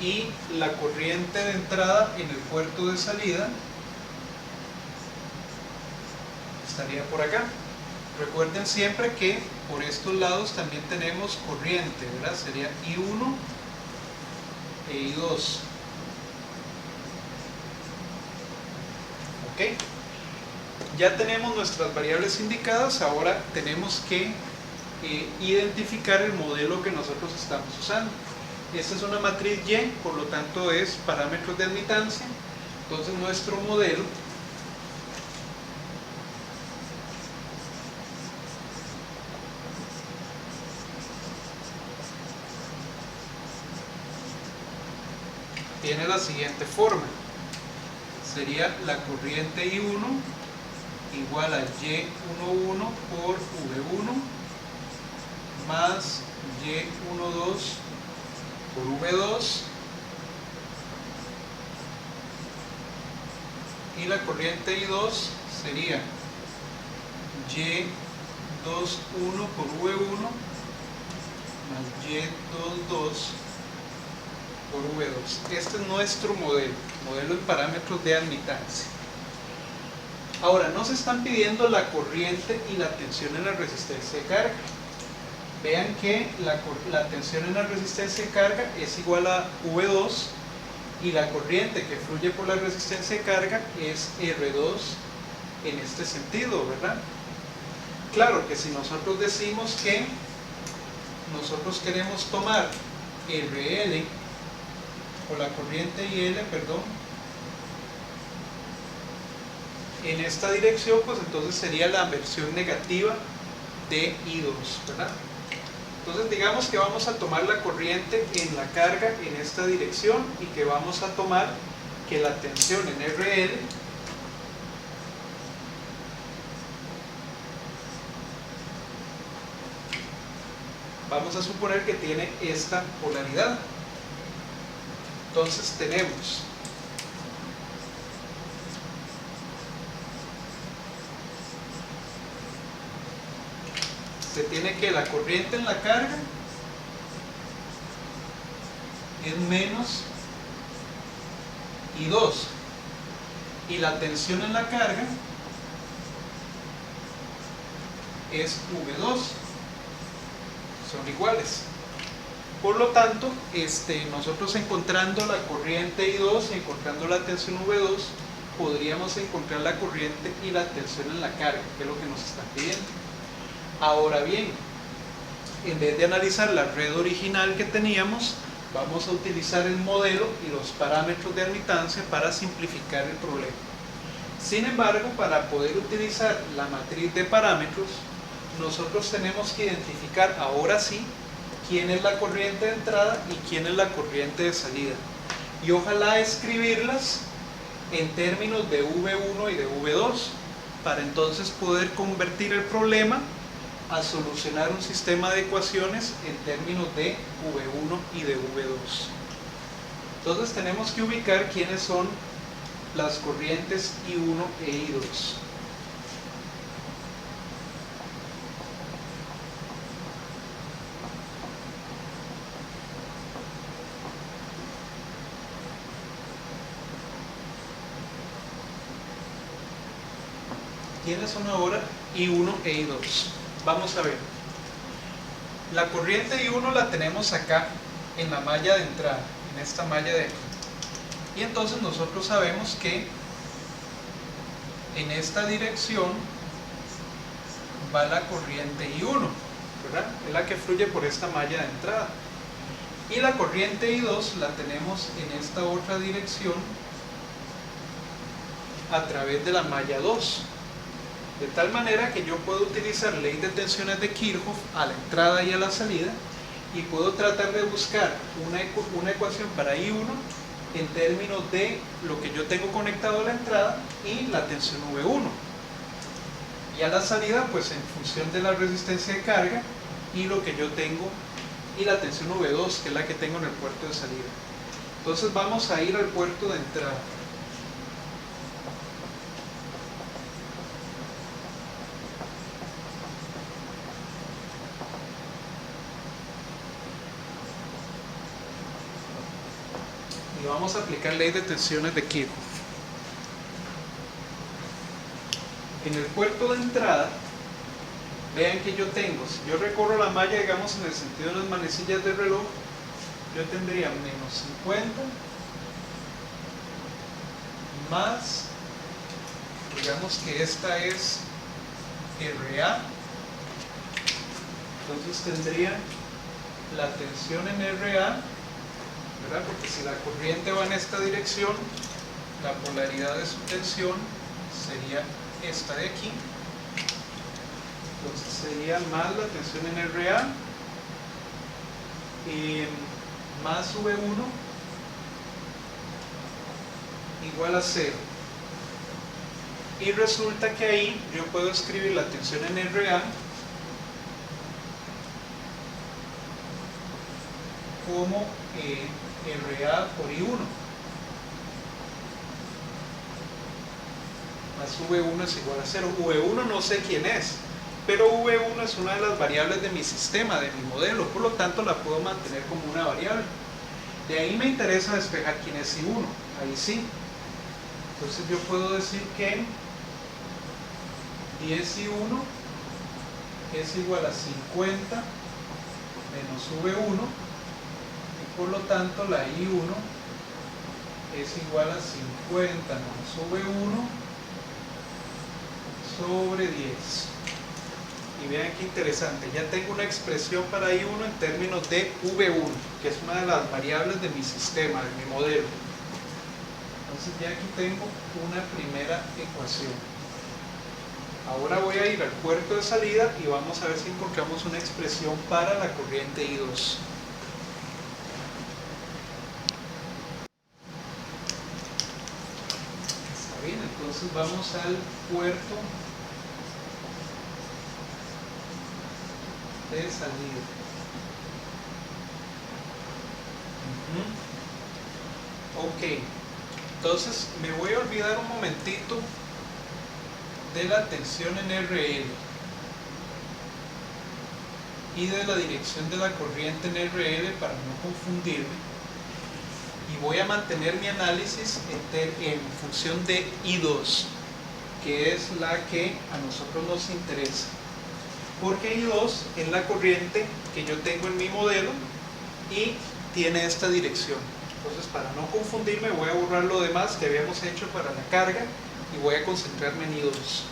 y la corriente de entrada en el puerto de salida estaría por acá. Recuerden siempre que por estos lados también tenemos corriente, ¿verdad? Sería I1 e I2. ¿Ok? Ya tenemos nuestras variables indicadas, ahora tenemos que identificar el modelo que nosotros estamos usando. Esta es una matriz Y, por lo tanto es parámetros de admitancia. Entonces nuestro modelo tiene la siguiente forma. Sería la corriente I1 igual a Y11 por V1 más Y12 por V2, y la corriente I2 sería Y21 por V1 más Y22 por V2. Este es nuestro modelo en parámetros de admitancia. Ahora, nos están pidiendo la corriente y la tensión en la resistencia de carga. Vean que la tensión en la resistencia de carga es igual a V2 y la corriente que fluye por la resistencia de carga es R2 en este sentido, ¿verdad? Claro que si nosotros decimos que nosotros queremos tomar RL o la corriente IL, perdón, en esta dirección, pues entonces sería la versión negativa de I2, ¿verdad? Entonces digamos que vamos a tomar la corriente en la carga en esta dirección y que vamos a tomar que la tensión en RL vamos a suponer que tiene esta polaridad. Entonces tenemos se tiene que la corriente en la carga es menos I2 y la tensión en la carga es V2, son iguales. Por lo tanto, nosotros encontrando la corriente I2 y encontrando la tensión V2, podríamos encontrar la corriente y la tensión en la carga, que es lo que nos están pidiendo. Ahora bien, en vez de analizar la red original que teníamos, vamos a utilizar el modelo y los parámetros de admitancia para simplificar el problema. Sin embargo, para poder utilizar la matriz de parámetros, nosotros tenemos que identificar ahora sí quién es la corriente de entrada y quién es la corriente de salida. Y ojalá escribirlas en términos de V1 y de V2, para entonces poder convertir el problema a solucionar un sistema de ecuaciones en términos de V1 y de V2. Entonces tenemos que ubicar quiénes son las corrientes I1 e I2. ¿Quiénes son ahora I1 e I2? Vamos a ver. La corriente I1 la tenemos acá en la malla de entrada, en esta malla de aquí. Y entonces nosotros sabemos que en esta dirección va la corriente I1, ¿verdad? Es la que fluye por esta malla de entrada. Y la corriente I2 la tenemos en esta otra dirección a través de la malla 2. De tal manera que yo puedo utilizar ley de tensiones de Kirchhoff a la entrada y a la salida y puedo tratar de buscar una ecuación para I1 en términos de lo que yo tengo conectado a la entrada y la tensión V1. Y a la salida, pues en función de la resistencia de carga y lo que yo tengo y la tensión V2, que es la que tengo en el puerto de salida. Entonces vamos a ir al puerto de entrada. Y vamos a aplicar ley de tensiones de Kirchhoff. En el puerto de entrada, vean que yo tengo, si yo recorro la malla, digamos en el sentido de las manecillas del reloj, yo tendría menos 50 más, digamos que esta es RA, entonces tendría la tensión en RA, ¿verdad? Porque si la corriente va en esta dirección, la polaridad de su tensión sería esta de aquí. Entonces sería más la tensión en RA más V1 igual a 0. Y resulta que ahí yo puedo escribir la tensión en RA como RA por I1 más V1 es igual a 0. V1 no sé quién es, pero V1 es una de las variables de mi sistema, de mi modelo, por lo tanto la puedo mantener como una variable. De ahí me interesa despejar quién es I1, ahí sí. Entonces yo puedo decir que 10I1 es igual a 50 menos V1 y por lo tanto la I1 es igual a 50 menos V1 sobre 10. Y vean qué interesante, ya tengo una expresión para I1 en términos de V1, que es una de las variables de mi sistema, de mi modelo. Entonces ya aquí tengo una primera ecuación. Ahora voy a ir al puerto de salida y vamos a ver si encontramos una expresión para la corriente I2. Está bien, entonces vamos al puerto de salida. Ok, entonces me voy a olvidar un momentito de la tensión en RL y de la dirección de la corriente en RL para no confundirme, y voy a mantener mi análisis en función de I2, que es la que a nosotros nos interesa, porque I2 es la corriente que yo tengo en mi modelo y tiene esta dirección. Entonces, para no confundirme, voy a borrar lo demás que habíamos hecho para la carga y voy a concentrarme en I2.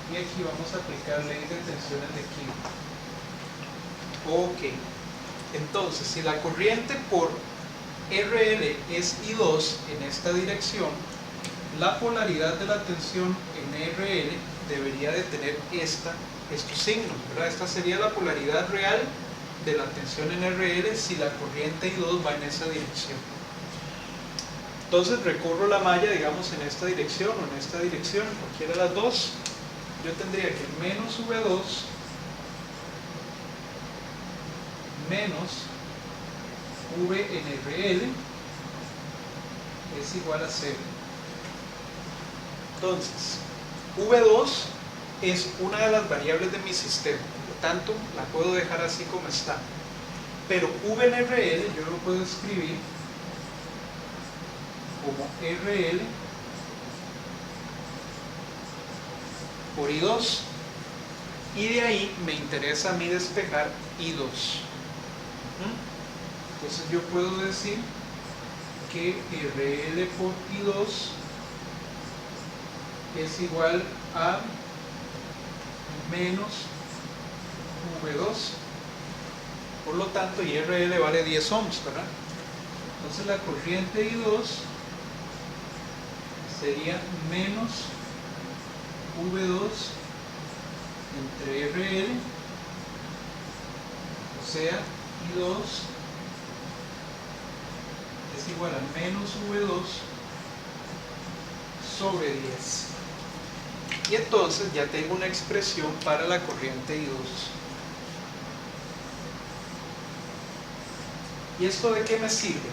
Y aquí vamos a aplicar ley de tensiones de Killing. Ok, entonces si la corriente por RL es I2 en esta dirección, la polaridad de la tensión en RL debería de tener estos signos, ¿verdad? Esta sería la polaridad real de la tensión en RL si la corriente I2 va en esa dirección. Entonces recorro la malla, digamos, en esta dirección o en esta dirección, cualquiera de las dos. Yo tendría que menos V2 menos V en RL es igual a 0. Entonces, V2 es una de las variables de mi sistema, por lo tanto la puedo dejar así como está. Pero V en RL yo lo puedo escribir como RL por I2, y de ahí me interesa a mí despejar I2. Entonces yo puedo decir que RL por I2 es igual a menos V2, por lo tanto IRL vale 10 ohms, ¿verdad? Entonces la corriente I2 sería menos V2 entre RL, o sea, I2 es igual a menos V2 sobre 10. Y entonces ya tengo una expresión para la corriente I2. ¿Y esto de qué me sirve?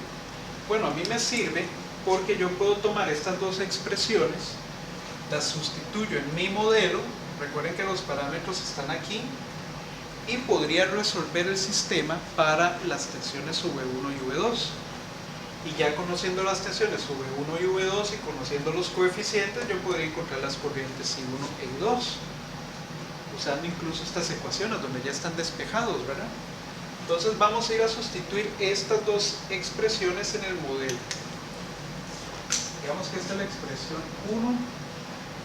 Bueno, a mí me sirve porque yo puedo tomar estas dos expresiones, las sustituyo en mi modelo, recuerden que los parámetros están aquí, y podría resolver el sistema para las tensiones V1 y V2. Y ya conociendo las tensiones V1 y V2 y conociendo los coeficientes, yo podría encontrar las corrientes I1 e I2, usando incluso estas ecuaciones donde ya están despejados, ¿verdad? Entonces vamos a ir a sustituir estas dos expresiones en el modelo. Digamos que esta es la expresión 1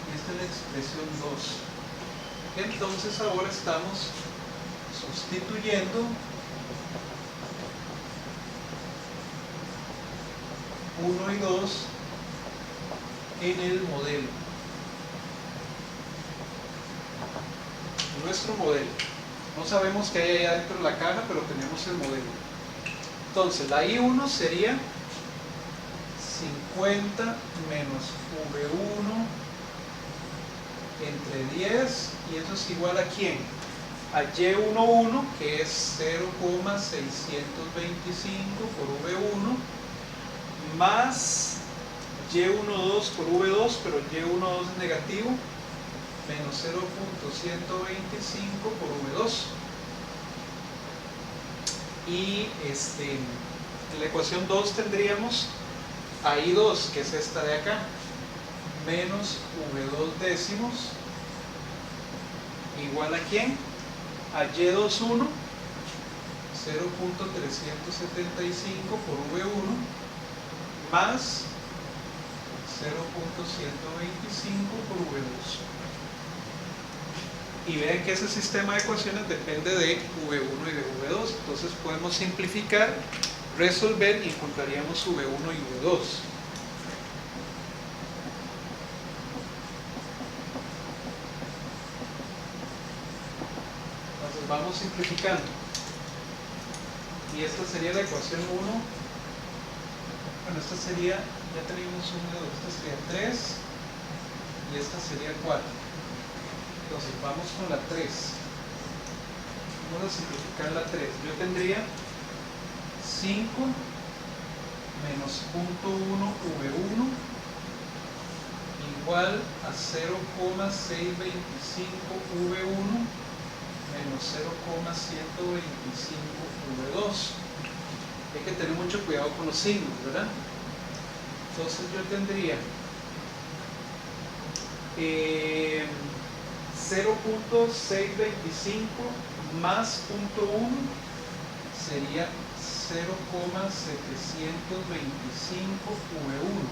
y esta es la expresión 2. Entonces ahora estamos sustituyendo 1 y 2 en el modelo. Nuestro modelo. No sabemos qué hay allá dentro de la caja, pero tenemos el modelo. Entonces la I1 sería 50 menos V1 entre 10, y eso es igual a ¿quién? A Y11, que es 0,625 por V1, más Y12 por V2, pero Y12 es negativo, menos 0.125 por V2. Y en la ecuación 2 tendríamos a I2, que es esta de acá, menos V2 décimos, igual a ¿quién? A Y21, 0.375 por V1, más 0.125 por V2. Y vean que ese sistema de ecuaciones depende de V1 y de V2. Entonces podemos simplificar, resolver y encontraríamos V1 y V2. Entonces vamos simplificando. Y esta sería la ecuación 1. Bueno, esta sería, ya tenemos 1 y 2, esta sería 3 y esta sería 4. Entonces vamos con la 3. Vamos a simplificar la 3. Yo tendría 5 menos 0.1 V1 igual a 0,625 V1 menos 0,125 V2. Hay que tener mucho cuidado con los signos, ¿verdad? Entonces yo tendría 0,625 más 0,1 sería 0,725 V1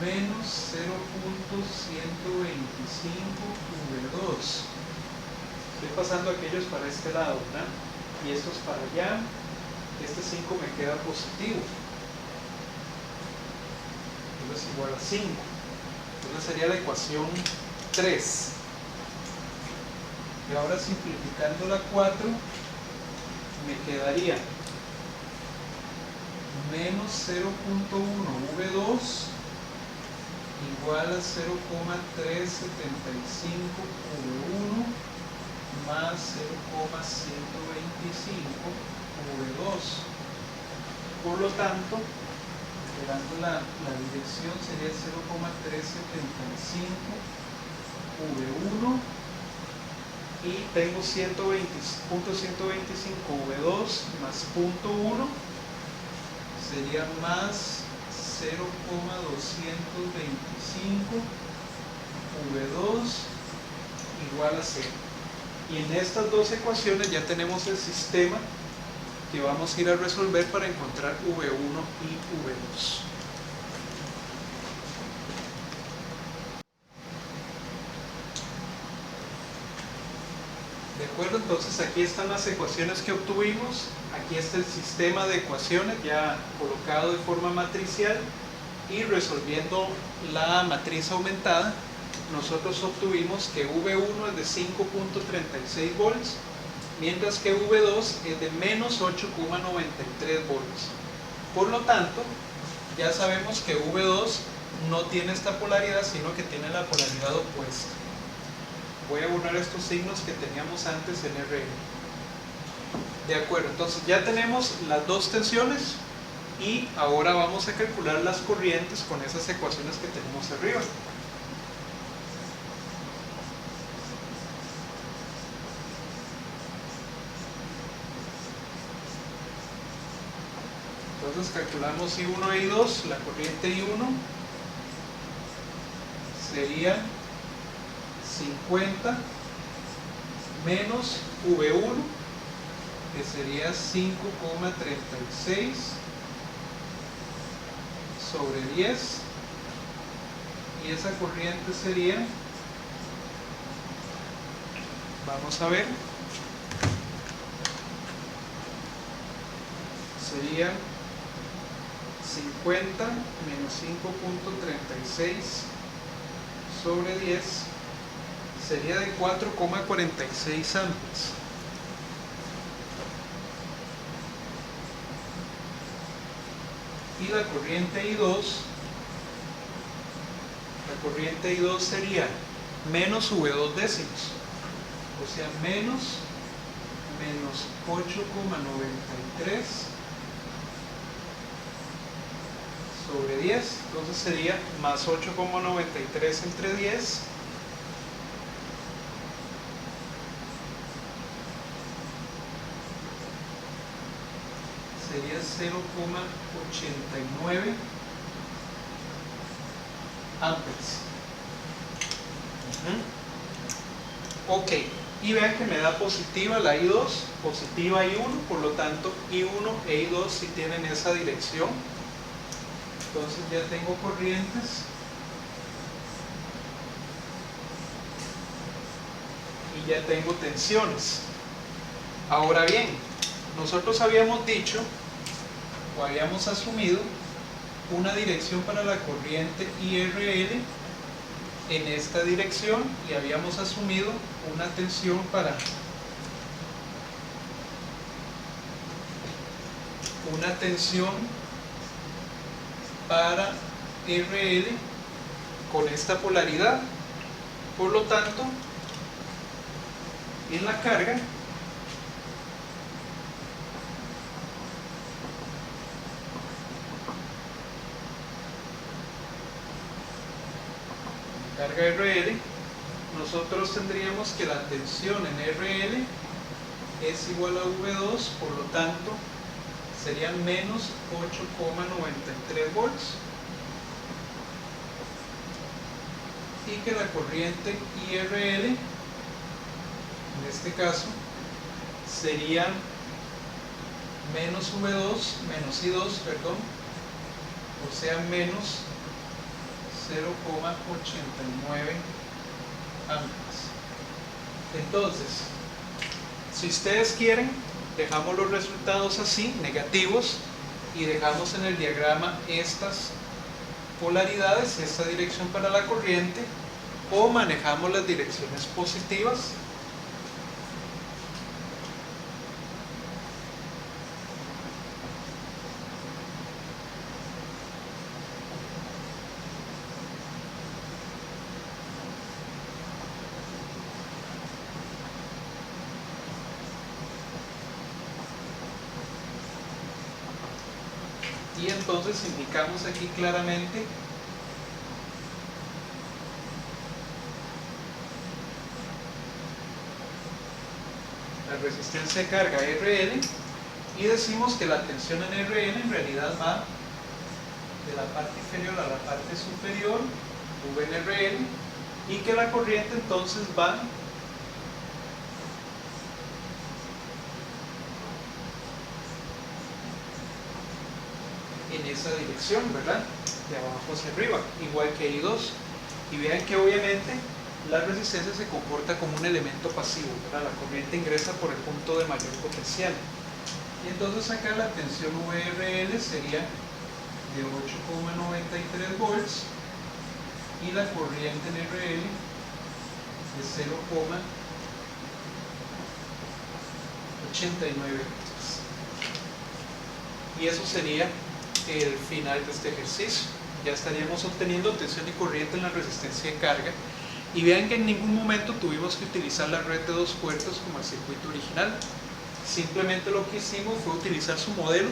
menos 0,125 V2. Estoy pasando aquellos para este lado, ¿verdad? Y estos para allá. Este 5 me queda positivo. Entonces igual a 5. Entonces sería la ecuación 3. Y ahora simplificando la 4, me quedaría menos 0,1 V2 igual a 0,375 V1 más 0,125 V2. Por lo tanto, esperando la dirección sería 0,375 V1 y tengo 120.125 V2 más 0,1 sería más 0,225 V2 igual a 0. Y en estas dos ecuaciones ya tenemos el sistema que vamos a ir a resolver para encontrar V1 y V2. De acuerdo, entonces aquí están las ecuaciones que obtuvimos. Aquí está el sistema de ecuaciones ya colocado de forma matricial, y resolviendo la matriz aumentada nosotros obtuvimos que V1 es de 5,36 volts, mientras que V2 es de menos 8,93 volts. Por lo tanto, ya sabemos que V2 no tiene esta polaridad, sino que tiene la polaridad opuesta. Voy a borrar estos signos que teníamos antes en RN. De acuerdo, entonces ya tenemos las dos tensiones y ahora vamos a calcular las corrientes con esas ecuaciones que tenemos arriba. Entonces calculamos I1 e I2, la corriente I1 sería 50 menos V1, que sería 5,36 sobre 10, y esa corriente sería, vamos a ver, sería 50 menos 5,36 sobre 10 sería de 4,46 amperes. Y la corriente I2 sería menos V2 décimos, o sea, menos 8,93 sobre 10, entonces sería más 8,93 entre 10, sería 0,89 amperes. Ok, y vean que me da positiva la I2, positiva I1, por lo tanto I1 e I2 sí tienen esa dirección. Entonces ya tengo corrientes y ya tengo tensiones. Ahora bien, nosotros habíamos dicho o habíamos asumido una dirección para la corriente IRL en esta dirección, y habíamos asumido una tensión para RL con esta polaridad. Por lo tanto, en la carga RL nosotros tendríamos que la tensión en RL es igual a V2, por lo tanto serían menos 8,93 volts, y que la corriente IRL en este caso sería menos V2, menos I2, perdón, o sea menos 0,89 amperes. Entonces, si ustedes quieren, dejamos los resultados así, negativos, y dejamos en el diagrama estas polaridades, esta dirección para la corriente, o manejamos las direcciones positivas. Y entonces indicamos aquí claramente la resistencia de carga RL, y decimos que la tensión en RL en realidad va de la parte inferior a la parte superior, V en RL, y que la corriente entonces va en esa dirección, ¿verdad? De abajo hacia arriba, igual que I2. Y vean que obviamente la resistencia se comporta como un elemento pasivo, ¿verdad? La corriente ingresa por el punto de mayor potencial. Y entonces acá la tensión VRL sería de 8,93 volts y la corriente en RL de 0,89 volts. Y eso sería el final de este ejercicio. Ya estaríamos obteniendo tensión y corriente en la resistencia de carga, y vean que en ningún momento tuvimos que utilizar la red de 2 puertos como el circuito original. Simplemente lo que hicimos fue utilizar su modelo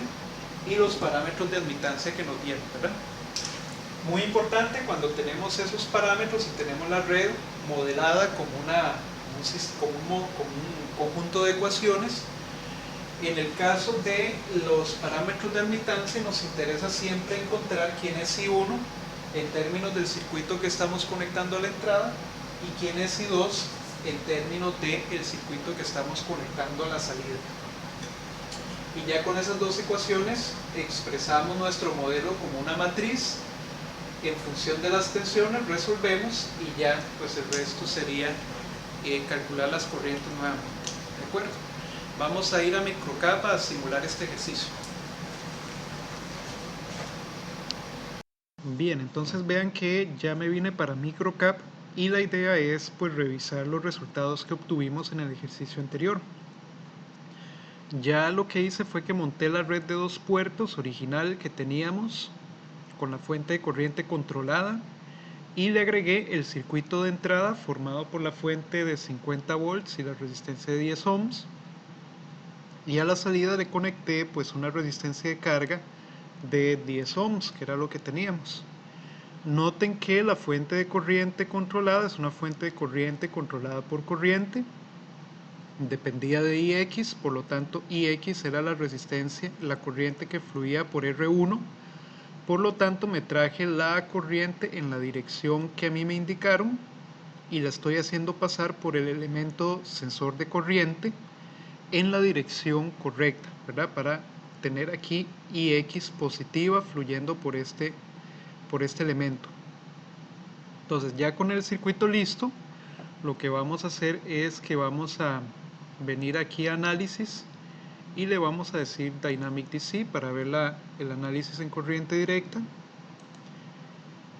y los parámetros de admitancia que nos dieron, ¿verdad? Muy importante cuando tenemos esos parámetros y tenemos la red modelada como un conjunto de ecuaciones. En el caso de los parámetros de admitancia nos interesa siempre encontrar quién es I1 en términos del circuito que estamos conectando a la entrada y quién es I2 en términos del circuito que estamos conectando a la salida. Y ya con esas dos ecuaciones expresamos nuestro modelo como una matriz. En función de las tensiones resolvemos y ya pues el resto sería calcular las corrientes nuevamente. ¿De acuerdo? Vamos a ir a microcapa a simular este ejercicio. Bien, entonces vean que ya me vine para microcap y la idea es pues revisar los resultados que obtuvimos en el ejercicio anterior. Ya lo que hice fue que monté la red de 2 puertos original que teníamos con la fuente de corriente controlada y le agregué el circuito de entrada formado por la fuente de 50 volts y la resistencia de 10 ohms, y a la salida le conecté pues una resistencia de carga de 10 ohms, que era lo que teníamos. Noten que la fuente de corriente controlada es una fuente de corriente controlada por corriente, dependía de Ix, por lo tanto Ix era la resistencia, la corriente que fluía por R1, por lo tanto me traje la corriente en la dirección que a mí me indicaron y la estoy haciendo pasar por el elemento sensor de corriente en la dirección correcta, ¿verdad? Para tener aquí Ix positiva fluyendo por este elemento. Entonces ya con el circuito listo, lo que vamos a hacer es que vamos a venir aquí a análisis y le vamos a decir Dynamic DC para ver el análisis en corriente directa.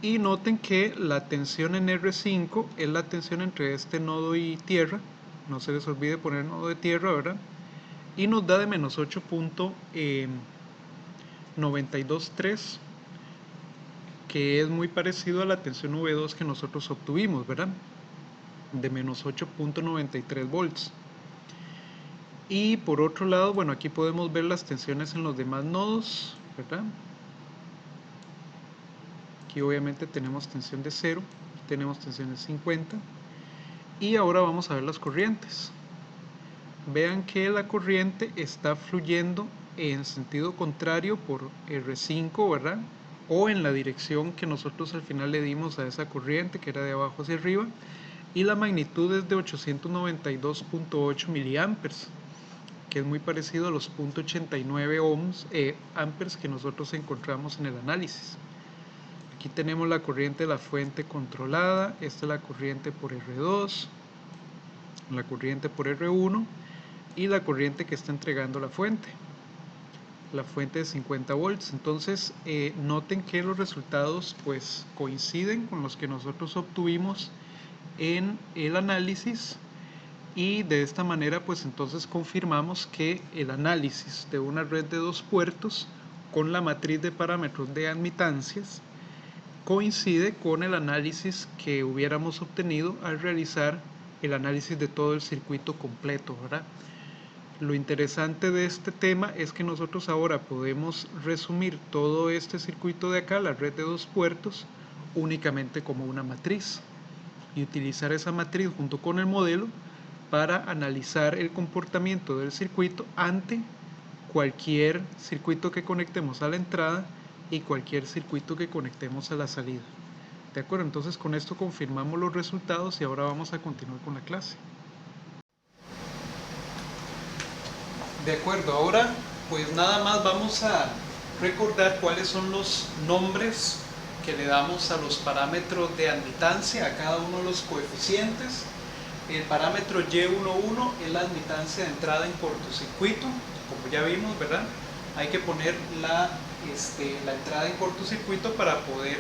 Y noten que la tensión en R5 es la tensión entre este nodo y tierra, no se les olvide poner nodo de tierra, ¿verdad? Y nos da de menos 8,923, que es muy parecido a la tensión V2 que nosotros obtuvimos, ¿verdad? De menos 8,93 volts. Y por otro lado, bueno, aquí podemos ver las tensiones en los demás nodos, ¿verdad? Aquí obviamente tenemos tensión de 0, tenemos tensión de 50. Y ahora vamos a ver las corrientes. Vean que la corriente está fluyendo en sentido contrario por R5, ¿verdad? O en la dirección que nosotros al final le dimos a esa corriente, que era de abajo hacia arriba. Y la magnitud es de 892.8 miliamperes, que es muy parecido a los 0.89 ohms, amperes que nosotros encontramos en el análisis. Aquí tenemos la corriente de la fuente controlada, esta es la corriente por R2, la corriente por R1 y la corriente que está entregando la fuente de 50 volts. Entonces noten que los resultados pues coinciden con los que nosotros obtuvimos en el análisis, y de esta manera pues entonces confirmamos que el análisis de una red de dos puertos con la matriz de parámetros de admitancias coincide con el análisis que hubiéramos obtenido al realizar el análisis de todo el circuito completo, ¿verdad? Lo interesante de este tema es que nosotros ahora podemos resumir todo este circuito de acá, la red de dos puertos, únicamente como una matriz y utilizar esa matriz junto con el modelo para analizar el comportamiento del circuito ante cualquier circuito que conectemos a la entrada y cualquier circuito que conectemos a la salida. ¿De acuerdo? Entonces con esto confirmamos los resultados y ahora vamos a continuar con la clase. De acuerdo, ahora pues nada más vamos a recordar cuáles son los nombres que le damos a los parámetros de admitancia, a cada uno de los coeficientes. El parámetro Y11 es la admitancia de entrada en cortocircuito, como ya vimos, ¿verdad? Hay que poner la entrada en cortocircuito para poder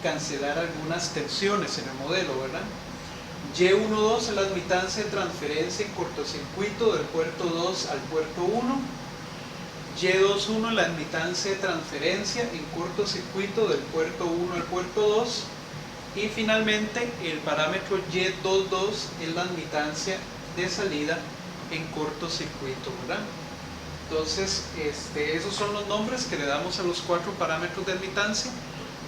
cancelar algunas tensiones en el modelo, ¿verdad? Y12 es la admitancia de transferencia en cortocircuito del puerto 2 al puerto 1. Y21 es la admitancia de transferencia en cortocircuito del puerto 1 al puerto 2. Y finalmente el parámetro Y22 es la admitancia de salida en cortocircuito, ¿verdad? Entonces esos son los nombres que le damos a los cuatro parámetros de admitancia.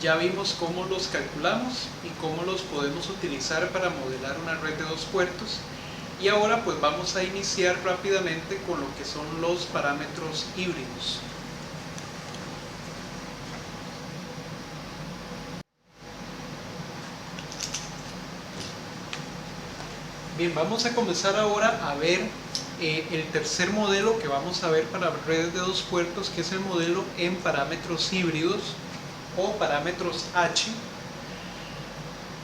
Ya vimos cómo los calculamos y cómo los podemos utilizar para modelar una red de dos puertos. Y ahora pues vamos a iniciar rápidamente con lo que son los parámetros híbridos. Bien, vamos a comenzar ahora a ver el tercer modelo que vamos a ver para redes de dos puertos, que es el modelo en parámetros híbridos o parámetros H.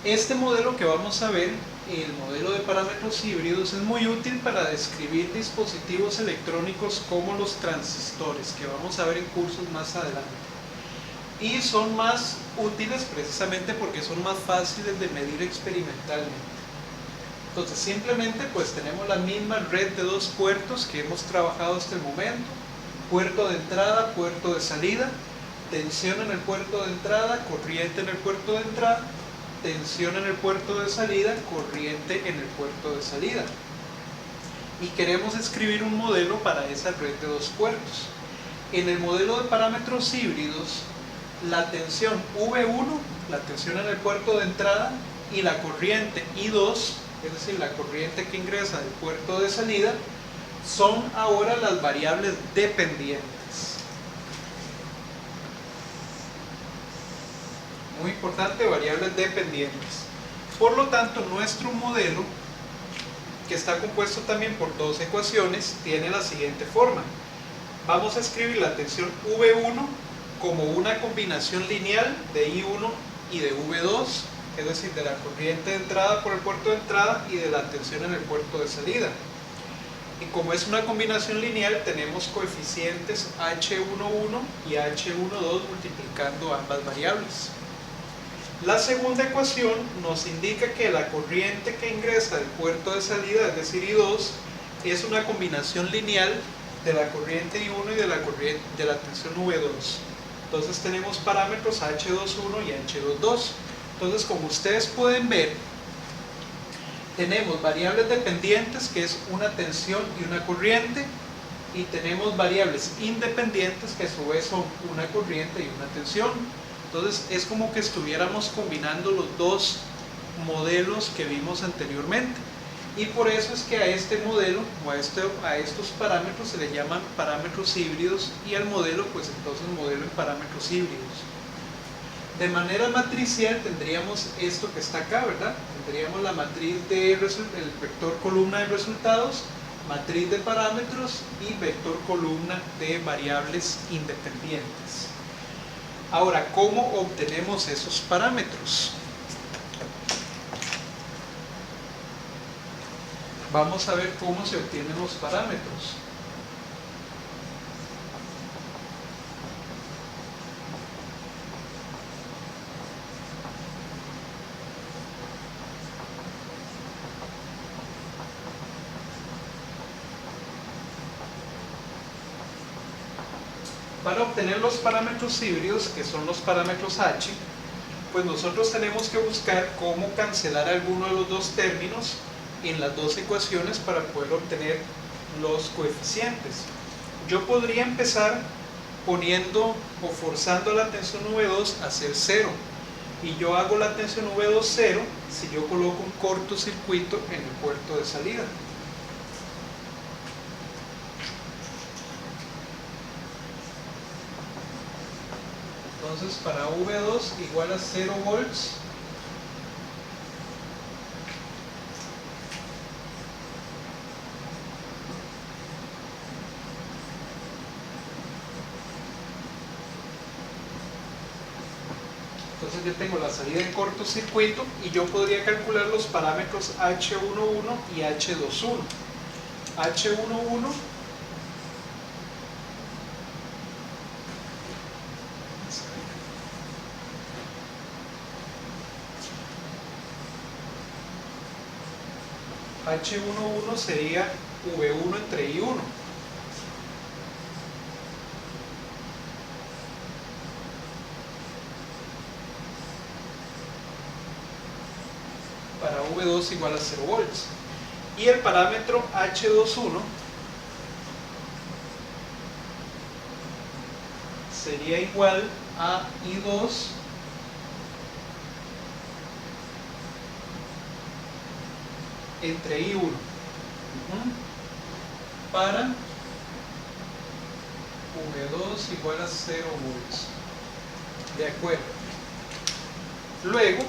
Este modelo que vamos a ver, el modelo de parámetros híbridos, es muy útil para describir dispositivos electrónicos como los transistores, que vamos a ver en cursos más adelante. Y son más útiles precisamente porque son más fáciles de medir experimentalmente. Entonces simplemente pues tenemos la misma red de dos puertos que hemos trabajado hasta el momento: puerto de entrada, puerto de salida, tensión en el puerto de entrada, corriente en el puerto de entrada, tensión en el puerto de salida, corriente en el puerto de salida. Y queremos escribir un modelo para esa red de dos puertos. En el modelo de parámetros híbridos, la tensión V1, la tensión en el puerto de entrada, y la corriente I2, es decir, la corriente que ingresa del puerto de salida, son ahora las variables dependientes. Muy importante, variables dependientes. Por lo tanto, nuestro modelo, que está compuesto también por dos ecuaciones, tiene la siguiente forma. Vamos a escribir la tensión V1 como una combinación lineal de I1 y de V2, es decir, de la corriente de entrada por el puerto de entrada y de la tensión en el puerto de salida. Y como es una combinación lineal, tenemos coeficientes H11 y H12 multiplicando ambas variables. La segunda ecuación nos indica que la corriente que ingresa del puerto de salida, es decir, I2, es una combinación lineal de la corriente I1 y de la tensión V2. Entonces tenemos parámetros H21 y H22. Entonces, como ustedes pueden ver, tenemos variables dependientes, que es una tensión y una corriente, y tenemos variables independientes, que a su vez son una corriente y una tensión. Entonces es como que estuviéramos combinando los dos modelos que vimos anteriormente. Y por eso es que a este modelo o a estos parámetros se le llaman parámetros híbridos, y al modelo pues entonces modelo en parámetros híbridos. De manera matricial tendríamos esto que está acá, ¿verdad? Tendríamos la matriz el vector columna de resultados, matriz de parámetros y vector columna de variables independientes. Ahora, ¿cómo obtenemos esos parámetros? Vamos a ver cómo se obtienen los parámetros. Para obtener los parámetros híbridos, que son los parámetros h, pues nosotros tenemos que buscar cómo cancelar alguno de los dos términos en las dos ecuaciones para poder obtener los coeficientes. Yo podría empezar poniendo o forzando la tensión V2 a ser 0, y yo hago la tensión V2 0 si yo coloco un cortocircuito en el puerto de salida. Entonces para V2 igual a 0 volts, entonces yo tengo la salida en cortocircuito y yo podría calcular los parámetros H11 y H21. H11 H11 sería V1 entre I1. Para V2 igual a 0 volts. Y el parámetro H21 sería igual a I2 entre I1 para V2 igual a 0 volts. De acuerdo. Luego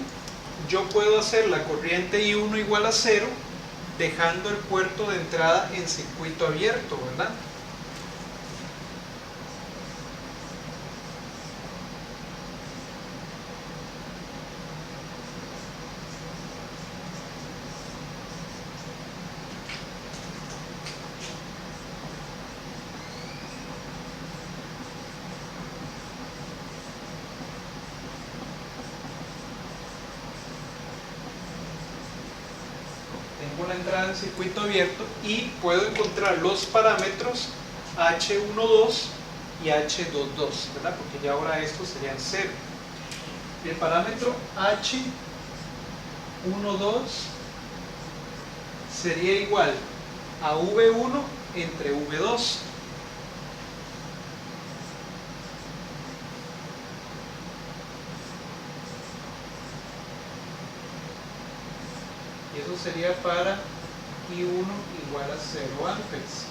yo puedo hacer la corriente I1 igual a 0 dejando el puerto de entrada en circuito abierto, ¿verdad? La entrada en circuito abierto y puedo encontrar los parámetros H12 y H22, ¿verdad? Porque ya ahora estos serían 0. El parámetro H12 sería igual a V1 entre V2. Y eso sería para I1 igual a 0 amperes.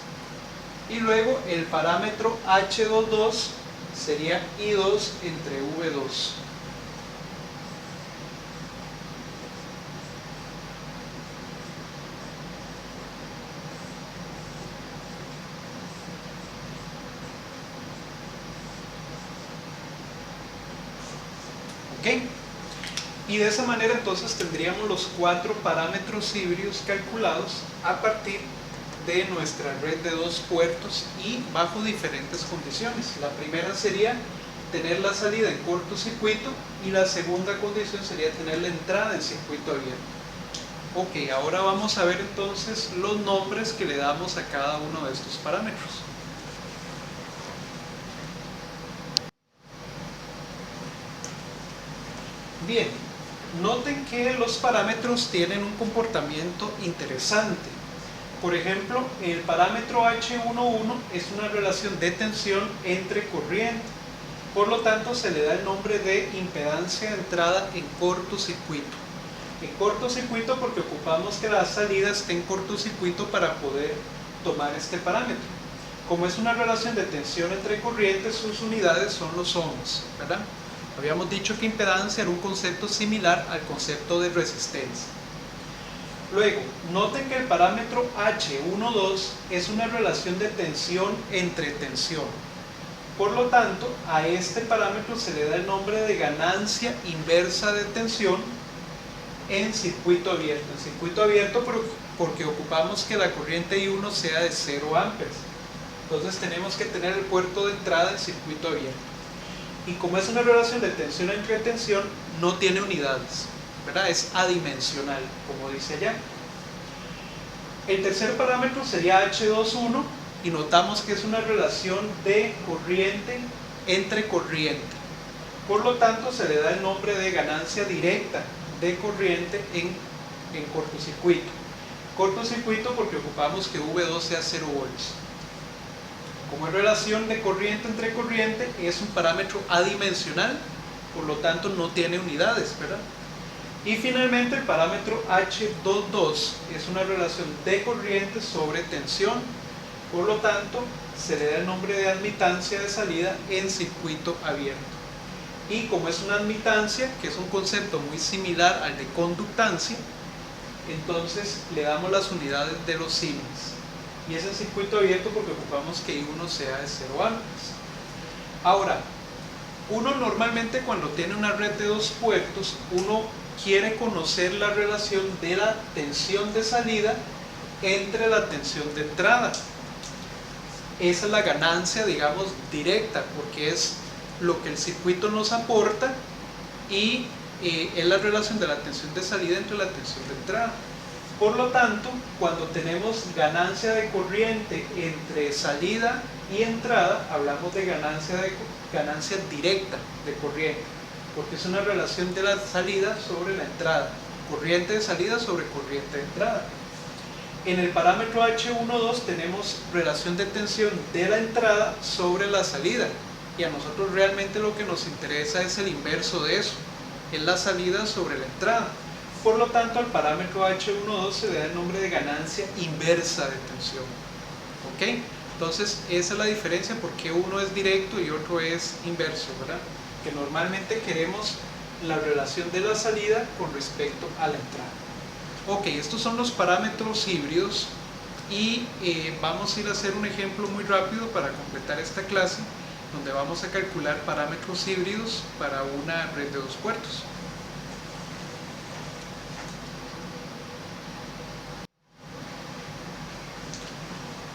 Y luego el parámetro H22 sería I2 entre V2. ¿Ok? Y de esa manera entonces tendríamos los 4 parámetros híbridos calculados a partir de nuestra red de 2 puertos y bajo diferentes condiciones. La primera sería tener la salida en cortocircuito y la segunda condición sería tener la entrada en circuito abierto. Ok, ahora vamos a ver entonces los nombres que le damos a cada uno de estos parámetros. Bien, noten que los parámetros tienen un comportamiento interesante. Por ejemplo, el parámetro H11 es una relación de tensión entre corriente. Por lo tanto, se le da el nombre de impedancia de entrada en cortocircuito. en cortocircuito porque ocupamos que la salida esté en cortocircuito para poder tomar este parámetro. Como es una relación de tensión entre corrientes, sus unidades son los ohms, ¿verdad? Habíamos dicho que impedancia era un concepto similar al concepto de resistencia. Luego, noten que el parámetro H12 es una relación de tensión entre tensión. Por lo tanto, a este parámetro se le da el nombre de ganancia inversa de tensión en circuito abierto. En circuito abierto porque ocupamos que la corriente I1 sea de 0 amperes. Entonces tenemos que tener el puerto de entrada en circuito abierto. Y como es una relación de tensión entre tensión, no tiene unidades, ¿verdad? Es adimensional, como dice allá. El tercer parámetro sería H21 y notamos que es una relación de corriente entre corriente. Por lo tanto, se le da el nombre de ganancia directa de corriente en cortocircuito. Cortocircuito porque ocupamos que V2 sea 0 volts. Como es relación de corriente entre corriente, es un parámetro adimensional, por lo tanto no tiene unidades, ¿verdad? Y finalmente el parámetro H22 es una relación de corriente sobre tensión, por lo tanto se le da el nombre de admitancia de salida en circuito abierto. Y como es una admitancia, que es un concepto muy similar al de conductancia, entonces le damos las unidades de los símbolos. Y es en circuito abierto porque ocupamos que I1 sea de 0 amperes. Ahora, uno normalmente cuando tiene una red de dos puertos, uno quiere conocer la relación de la tensión de salida entre la tensión de entrada. Esa es la ganancia, digamos, directa, porque es lo que el circuito nos aporta y es la relación de la tensión de salida entre la tensión de entrada. Por lo tanto, cuando tenemos ganancia de corriente entre salida y entrada, hablamos de ganancia directa de corriente, porque es una relación de la salida sobre la entrada, corriente de salida sobre corriente de entrada. En el parámetro H12 tenemos relación de tensión de la entrada sobre la salida, y a nosotros realmente lo que nos interesa es el inverso de eso, es la salida sobre la entrada. Por lo tanto, al parámetro H12 se le da el nombre de ganancia inversa de tensión. ¿Ok? Entonces, esa es la diferencia porque uno es directo y otro es inverso, ¿verdad? Que normalmente queremos la relación de la salida con respecto a la entrada. Ok, estos son los parámetros híbridos y vamos a ir a hacer un ejemplo muy rápido para completar esta clase, donde vamos a calcular parámetros híbridos para una red de dos puertos.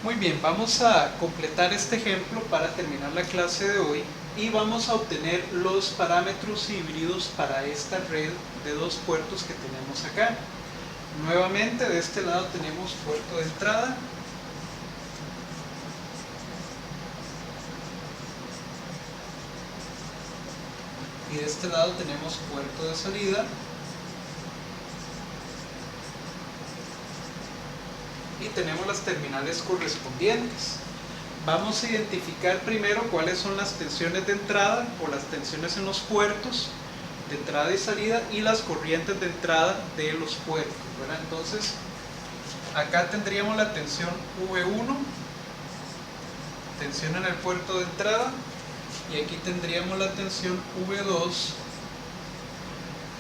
Muy bien, vamos a completar este ejemplo para terminar la clase de hoy y vamos a obtener los parámetros híbridos para esta red de dos puertos que tenemos acá. Nuevamente de este lado tenemos puerto de entrada y de este lado tenemos puerto de salida. Y tenemos las terminales correspondientes. Vamos a identificar primero cuáles son las tensiones de entrada o las tensiones en los puertos de entrada y salida y las corrientes de entrada de los puertos, ¿verdad? Entonces, acá tendríamos la tensión V1, tensión en el puerto de entrada, y aquí tendríamos la tensión V2,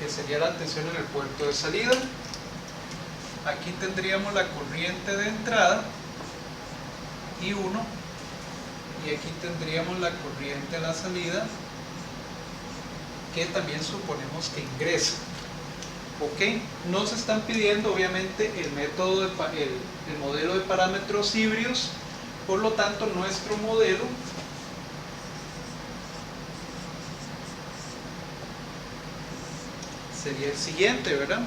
que sería la tensión en el puerto de salida. Aquí tendríamos la corriente de entrada, I1, y aquí tendríamos la corriente de la salida, que también suponemos que ingresa. ¿Ok? Nos están pidiendo obviamente el modelo de parámetros híbridos, por lo tanto nuestro modelo sería el siguiente, ¿verdad?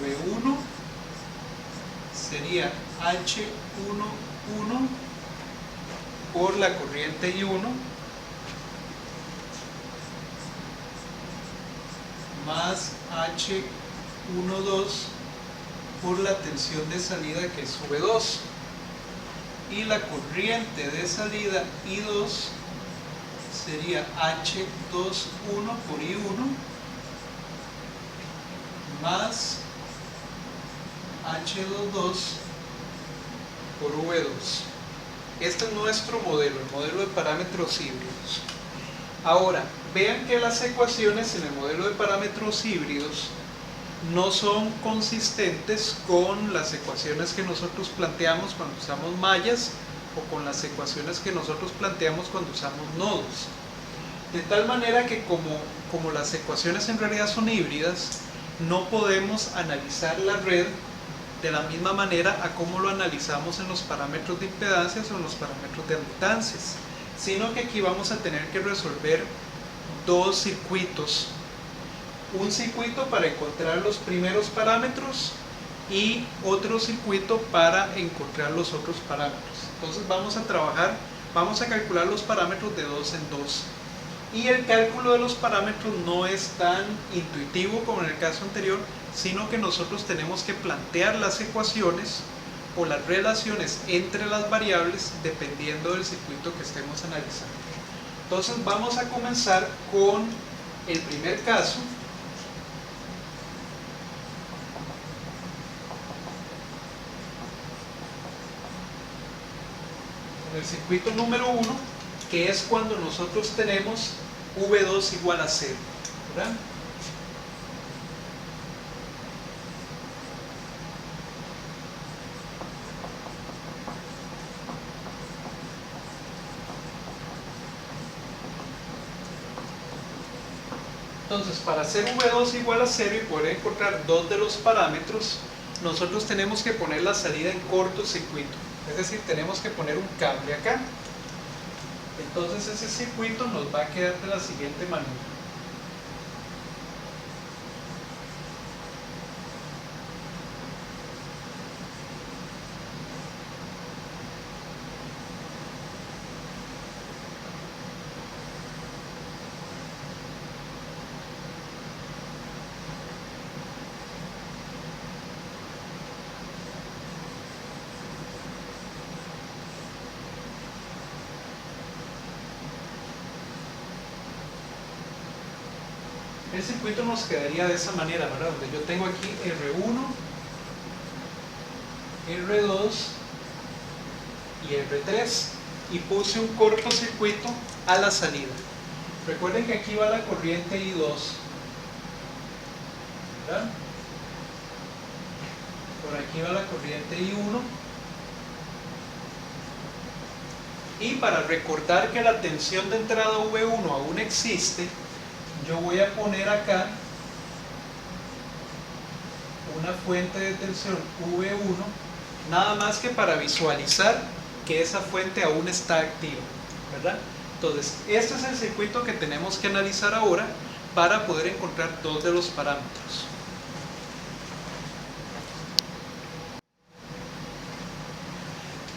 V1 sería H11 por la corriente I1 más H12 por la tensión de salida, que es V2, y la corriente de salida I2 sería H21 por I1 más H22 por V2. Este es nuestro modelo, el modelo de parámetros híbridos. Ahora, vean que las ecuaciones en el modelo de parámetros híbridos no son consistentes con las ecuaciones que nosotros planteamos cuando usamos mallas o con las ecuaciones que nosotros planteamos cuando usamos nodos. De tal manera que como las ecuaciones en realidad son híbridas, no podemos analizar la red de la misma manera a como lo analizamos en los parámetros de impedancias o en los parámetros de admitancias, sino que aquí vamos a tener que resolver dos circuitos. Un circuito para encontrar los primeros parámetros y otro circuito para encontrar los otros parámetros. Entonces vamos a calcular los parámetros de dos en dos. Y el cálculo de los parámetros no es tan intuitivo como en el caso anterior, sino que nosotros tenemos que plantear las ecuaciones o las relaciones entre las variables dependiendo del circuito que estemos analizando. Entonces vamos a comenzar con el primer caso. El circuito número 1, que es cuando nosotros tenemos V2 igual a 0, ¿verdad? Entonces, para hacer V2 igual a 0 y poder encontrar dos de los parámetros, nosotros tenemos que poner la salida en cortocircuito. Es decir, tenemos que poner un cable acá. Entonces ese circuito nos va a quedar de la siguiente manera. El circuito nos quedaría de esa manera, ¿verdad? Donde yo tengo aquí R1, R2 y R3 y puse un cortocircuito a la salida. Recuerden que aquí va la corriente I2, ¿verdad? Por aquí va la corriente I1. Y para recordar que la tensión de entrada V1 aún existe, yo voy a poner acá una fuente de tensión V1, nada más que para visualizar que esa fuente aún está activa, ¿verdad? Entonces, este es el circuito que tenemos que analizar ahora para poder encontrar dos de los parámetros.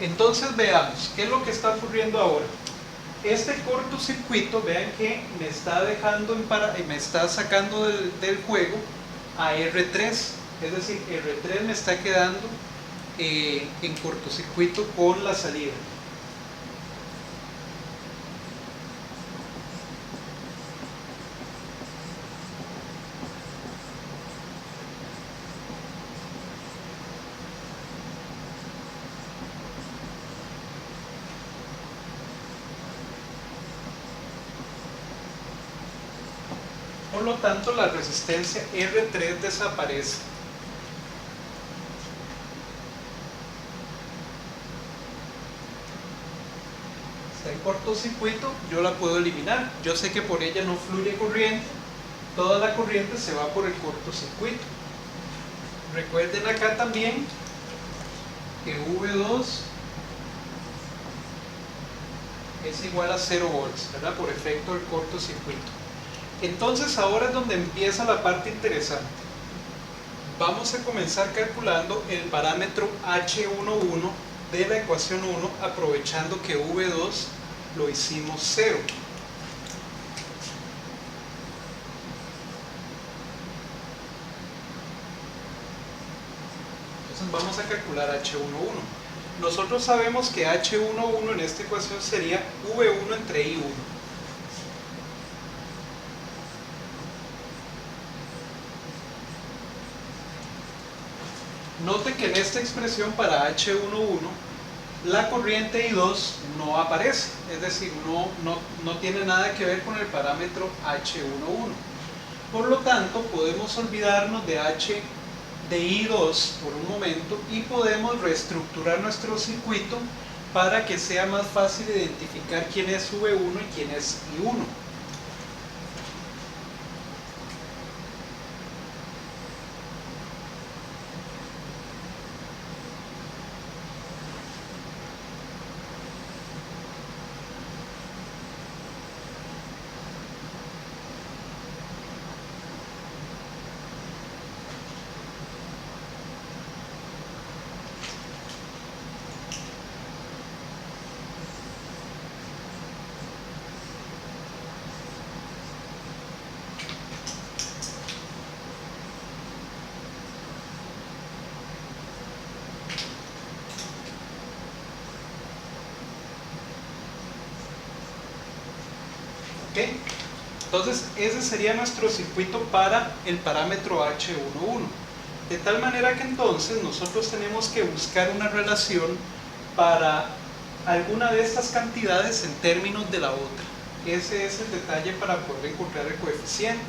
Entonces veamos, ¿qué es lo que está ocurriendo ahora? Este cortocircuito, vean que me está me está sacando del juego a R3, es decir, R3 me está quedando en cortocircuito con la salida. Por lo tanto, la resistencia R3 desaparece. Está en cortocircuito, yo la puedo eliminar. Yo sé que por ella no fluye corriente, toda la corriente se va por el cortocircuito. Recuerden acá también que V2 es igual a 0 volts, ¿verdad? Por efecto del cortocircuito. Entonces ahora es donde empieza la parte interesante. Vamos a comenzar calculando el parámetro H11 de la ecuación 1, aprovechando que V2 lo hicimos 0. Entonces vamos a calcular H11. Nosotros sabemos que H11 en esta ecuación sería V1 entre I1. Note que en esta expresión para H11 la corriente I2 no aparece, es decir, no tiene nada que ver con el parámetro H11. Por lo tanto, podemos olvidarnos de I2 por un momento y podemos reestructurar nuestro circuito para que sea más fácil identificar quién es V1 y quién es I1. ¿Ok? Entonces ese sería nuestro circuito para el parámetro H11. De tal manera que entonces nosotros tenemos que buscar una relación para alguna de estas cantidades en términos de la otra. Ese es el detalle para poder encontrar el coeficiente.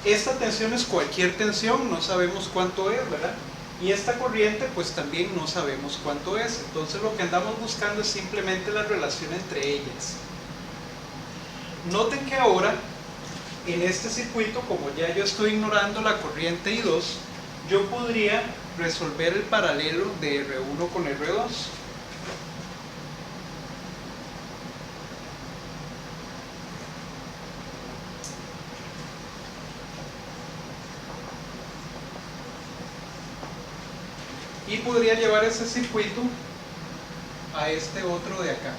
Esta tensión es cualquier tensión, no sabemos cuánto es, ¿verdad? Y esta corriente pues también no sabemos cuánto es. Entonces lo que andamos buscando es simplemente la relación entre ellas. Noten que ahora, en este circuito, como ya yo estoy ignorando la corriente I2, yo podría resolver el paralelo de R1 con R2. Y podría llevar ese circuito a este otro de acá.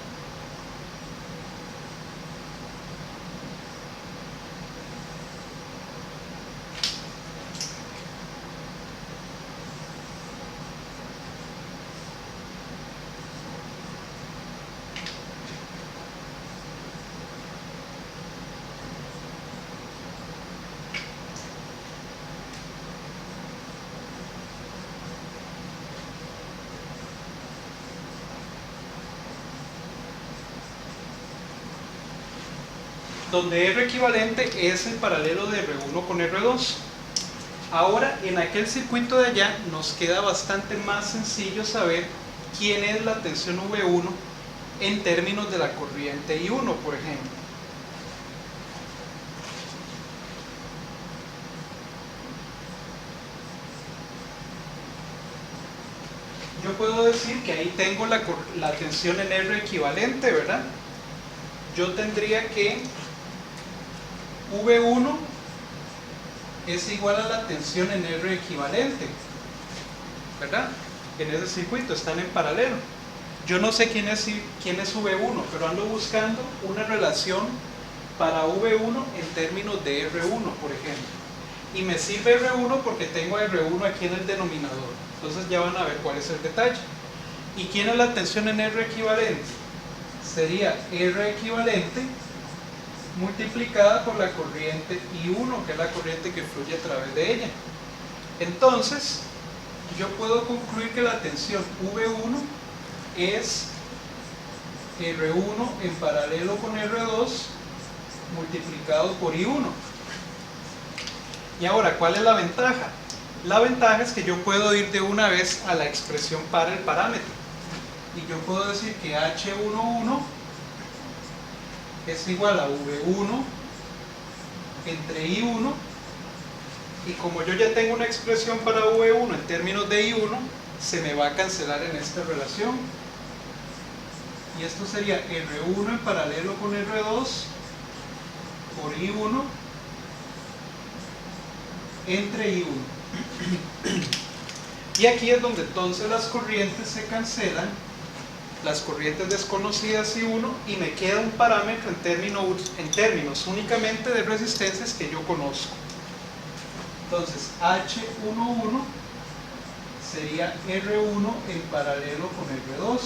Donde R equivalente es el paralelo de R1 con R2. Ahora, en aquel circuito de allá nos queda bastante más sencillo saber quién es la tensión V1 en términos de la corriente I1, por ejemplo. Yo puedo decir que ahí tengo la tensión en R equivalente, ¿verdad? Yo tendría que V1 es igual a la tensión en R equivalente, ¿verdad? En ese circuito están en paralelo. Yo no sé quién es V1, pero ando buscando una relación para V1 en términos de R1, por ejemplo. Y me sirve R1 porque tengo a R1 aquí en el denominador. Entonces ya van a ver cuál es el detalle. ¿Y quién es la tensión en R equivalente? Sería R equivalente multiplicada por la corriente I1, que es la corriente que fluye a través de ella. Entonces, yo puedo concluir que la tensión V1 es R1 en paralelo con R2 multiplicado por I1. Y ahora, ¿cuál es la ventaja? La ventaja es que yo puedo ir de una vez a la expresión para el parámetro. Y yo puedo decir que H11 es igual a V1 entre I1, y como yo ya tengo una expresión para V1 en términos de I1, se me va a cancelar en esta relación. Y esto sería R1 en paralelo con R2 por I1 entre I1. Y aquí es donde entonces las corrientes se cancelan, las corrientes desconocidas I1, y me queda un parámetro en términos únicamente de resistencias que yo conozco. Entonces H11 sería R1 en paralelo con R2.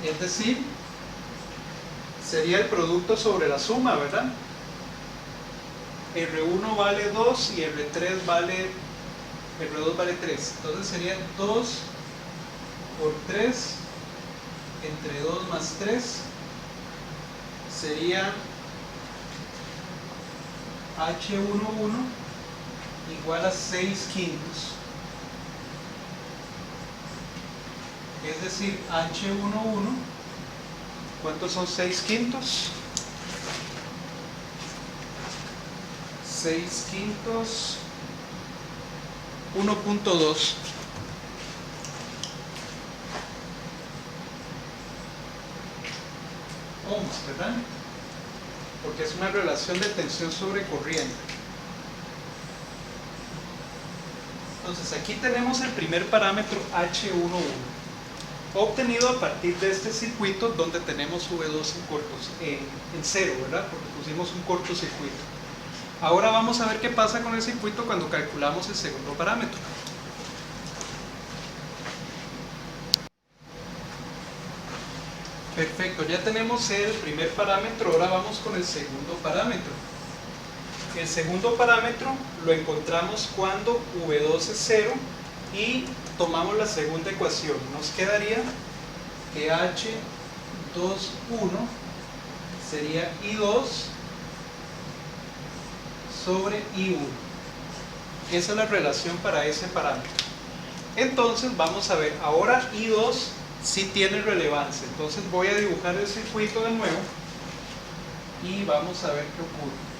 Es decir, sería el producto sobre la suma, ¿verdad? R1 vale 2 y R2 vale 3. Entonces sería 2 por 3 entre 2 más 3 sería H11 igual a 6 quintos. Es decir, H11, ¿cuántos son 6 quintos? 6 quintos, 1.2. Ohms, ¿verdad? Porque es una relación de tensión sobre corriente. Entonces aquí tenemos el primer parámetro H11, obtenido a partir de este circuito donde tenemos V2 en cero, ¿verdad? Porque pusimos un cortocircuito. Ahora vamos a ver qué pasa con el circuito cuando calculamos el segundo parámetro. Perfecto, ya tenemos el primer parámetro, ahora vamos con el segundo parámetro. El segundo parámetro lo encontramos cuando V2 es 0 y tomamos la segunda ecuación. Nos quedaría que H21 sería I2 sobre I1. Esa es la relación para ese parámetro. Entonces vamos a ver, ahora I2 sí tiene relevancia. Entonces voy a dibujar el circuito de nuevo y vamos a ver qué ocurre.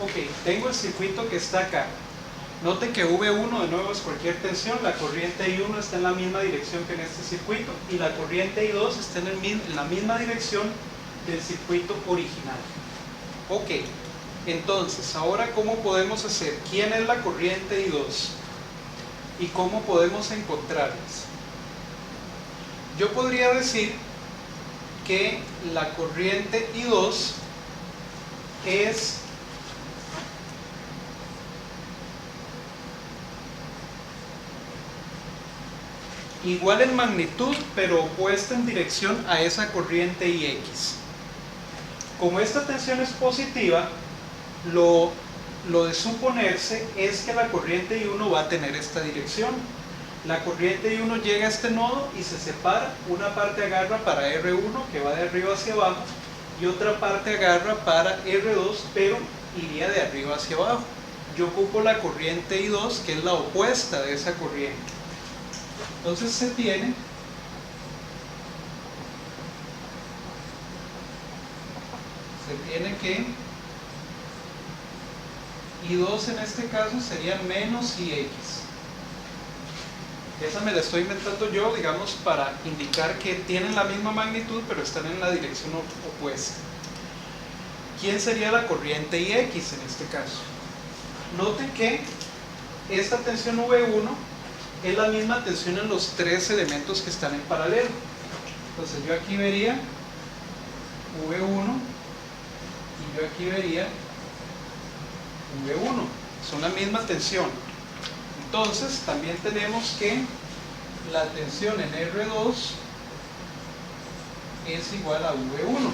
Ok, tengo el circuito que está acá. Note que V1 de nuevo es cualquier tensión, la corriente I1 está en la misma dirección que en este circuito y la corriente I2 está en la misma dirección del circuito original. Ok, entonces, ahora ¿cómo podemos hacer? ¿Quién es la corriente I2? ¿Y cómo podemos encontrarlas? Yo podría decir que la corriente I2 es igual en magnitud, pero opuesta en dirección a esa corriente IX. Como esta tensión es positiva, lo de suponerse es que la corriente I1 va a tener esta dirección. La corriente I1 llega a este nodo y se separa. Una parte agarra para R1, que va de arriba hacia abajo, y otra parte agarra para R2, pero iría de arriba hacia abajo. Yo ocupo la corriente I2, que es la opuesta de esa corriente. Entonces se tiene que I2 en este caso sería menos IX. Esa me la estoy inventando yo, digamos, para indicar que tienen la misma magnitud, pero están en la dirección opuesta. ¿Quién sería la corriente IX en este caso? Noten que esta tensión V1 es la misma tensión en los tres elementos que están en paralelo. Entonces yo aquí vería V1 y yo aquí vería V1. Son la misma tensión. Entonces también tenemos que la tensión en R2 es igual a V1.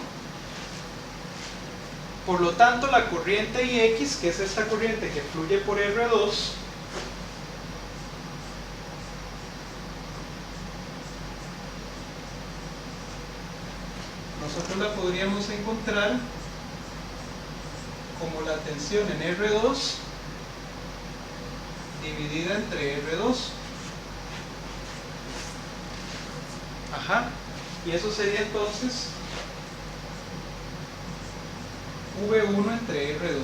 Por lo tanto, la corriente IX, que es esta corriente que fluye por R2, nosotros la podríamos encontrar como la tensión en R2 dividida entre R2. Ajá. Y eso sería entonces V1 entre R2.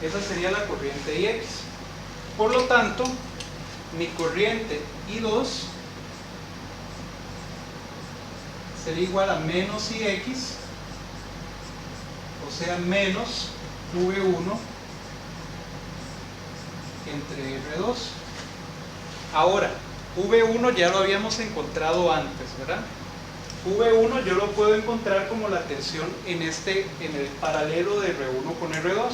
Esa sería la corriente IX. Por lo tanto, mi corriente I2 sería igual a menos IX, o sea, menos V1 entre R2. Ahora, V1 ya lo habíamos encontrado antes, ¿verdad? V1 yo lo puedo encontrar como la tensión en el paralelo de R1 con R2.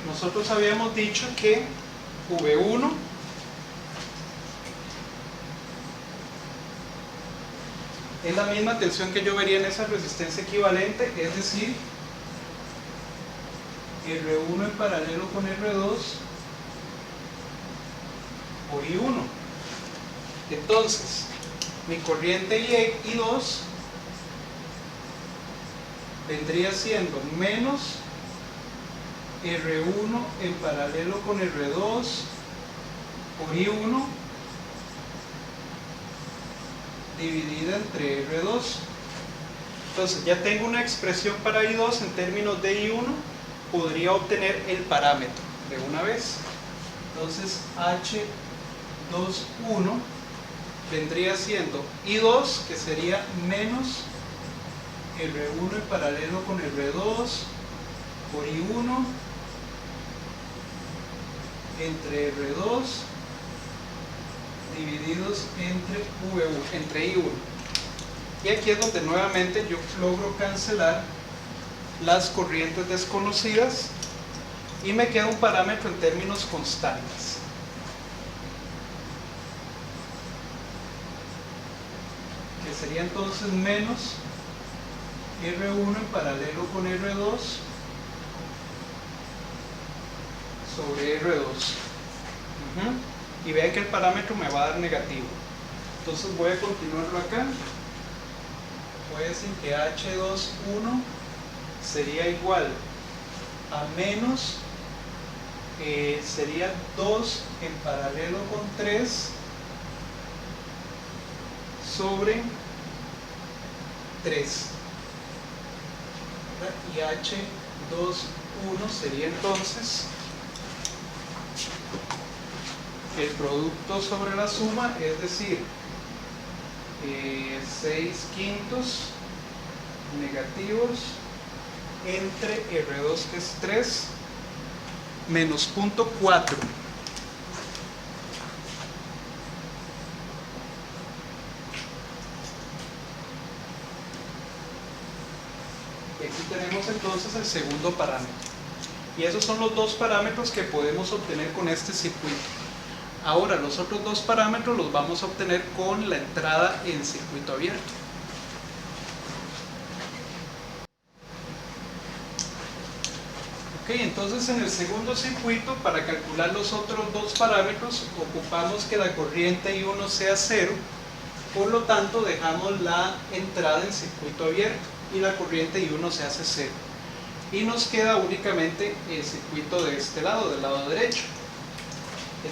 Nosotros habíamos dicho que V1 es la misma tensión que yo vería en esa resistencia equivalente, es decir, R1 en paralelo con R2 por I1. Entonces, mi corriente I2 vendría siendo menos R1 en paralelo con R2 por I1 dividida entre R2. Entonces ya tengo una expresión para I2 en términos de I1, podría obtener el parámetro de una vez. Entonces H21 vendría siendo I2, que sería menos R1 en paralelo con R2 por I1 entre R2 divididos entre I1. Y aquí es donde nuevamente yo logro cancelar las corrientes desconocidas y me queda un parámetro en términos constantes. Que sería entonces menos R1 en paralelo con R2 sobre R2. Y vean que el parámetro me va a dar negativo. Entonces voy a continuarlo acá. Voy a decir que H21 sería igual a menos, sería 2 en paralelo con 3 sobre 3. Y H21 sería entonces el producto sobre la suma, es decir, 6/5 negativos entre R2, que es 3, menos 0.4. Y aquí tenemos entonces el segundo parámetro. Y esos son los dos parámetros que podemos obtener con este circuito. Ahora, los otros dos parámetros los vamos a obtener con la entrada en circuito abierto. Ok, entonces en el segundo circuito, para calcular los otros dos parámetros, ocupamos que la corriente I1 sea 0, por lo tanto dejamos la entrada en circuito abierto y la corriente I1 se hace 0. Y nos queda únicamente el circuito de este lado, del lado derecho.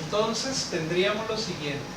Entonces tendríamos lo siguiente.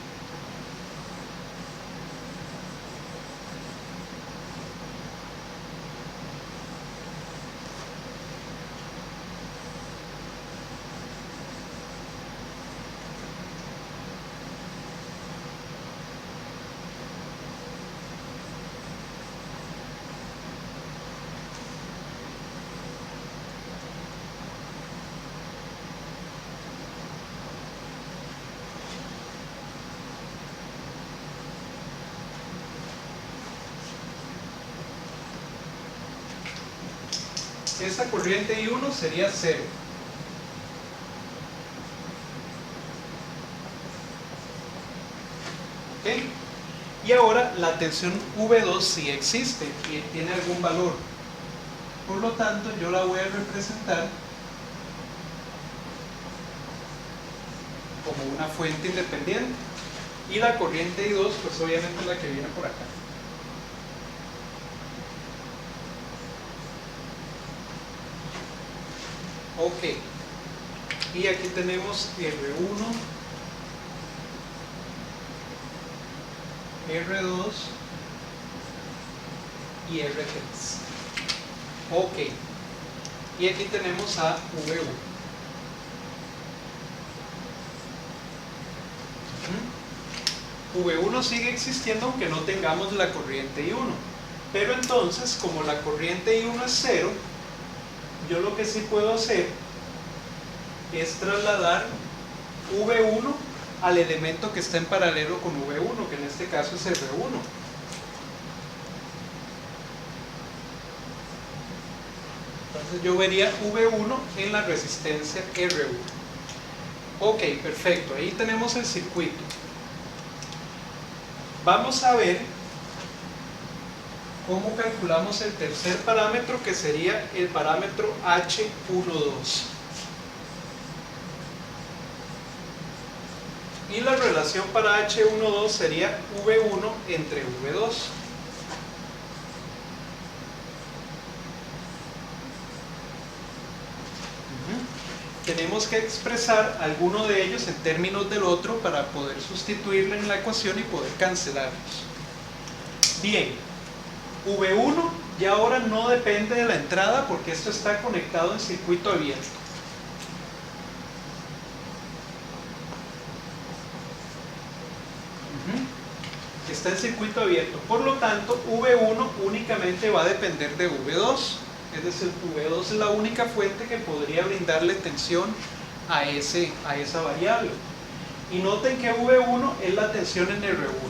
Esta corriente I1 sería 0. ¿Ok? Y ahora la tensión V2 sí existe y tiene algún valor. Por lo tanto, yo la voy a representar como una fuente independiente. Y la corriente I2, pues obviamente es la que viene por acá. Ok. Y aquí tenemos R1, R2 y R3. Ok. Y aquí tenemos a V1. V1 sigue existiendo aunque no tengamos la corriente I1. Pero entonces, como la corriente I1 es 0, yo lo que sí puedo hacer es trasladar V1 al elemento que está en paralelo con V1, que en este caso es R1. Entonces yo vería V1 en la resistencia R1. Ok, perfecto, ahí tenemos el circuito. Vamos a ver cómo calculamos el tercer parámetro, que sería el parámetro H12. Y la relación para H12 sería V1 entre V2. Tenemos que expresar alguno de ellos en términos del otro para poder sustituirlo en la ecuación y poder cancelarlos. Bien, V1 ya ahora no depende de la entrada porque esto está conectado en circuito abierto. Está en circuito abierto, por lo tanto V1 únicamente va a depender de V2, es decir, V2 es la única fuente que podría brindarle tensión a esa variable. Y noten que V1 es la tensión en R1.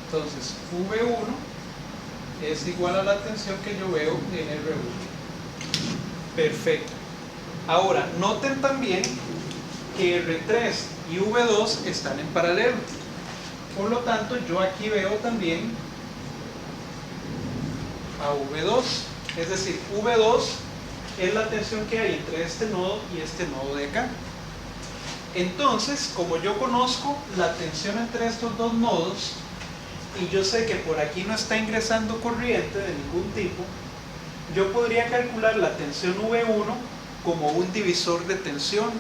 Entonces V1 es igual a la tensión que yo veo en R1. Perfecto. Ahora, noten también que R3 y V2 están en paralelo. Por lo tanto, yo aquí veo también a V2, es decir, V2 es la tensión que hay entre este nodo y este nodo de acá. Entonces, como yo conozco la tensión entre estos dos nodos y yo sé que por aquí no está ingresando corriente de ningún tipo, yo podría calcular la tensión V1 como un divisor de tensión,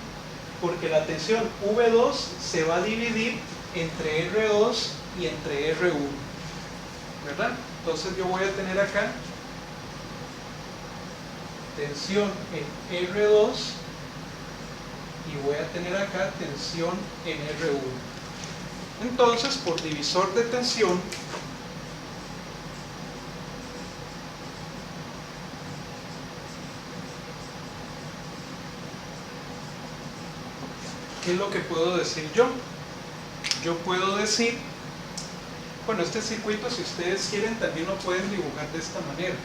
porque la tensión V2 se va a dividir entre R2 y entre R1, ¿verdad? Entonces yo voy a tener acá tensión en R2 y voy a tener acá tensión en R1. Entonces, por divisor de tensión, ¿qué es lo que puedo decir yo? Yo puedo decir, bueno, este circuito, si ustedes quieren, también lo pueden dibujar de esta manera.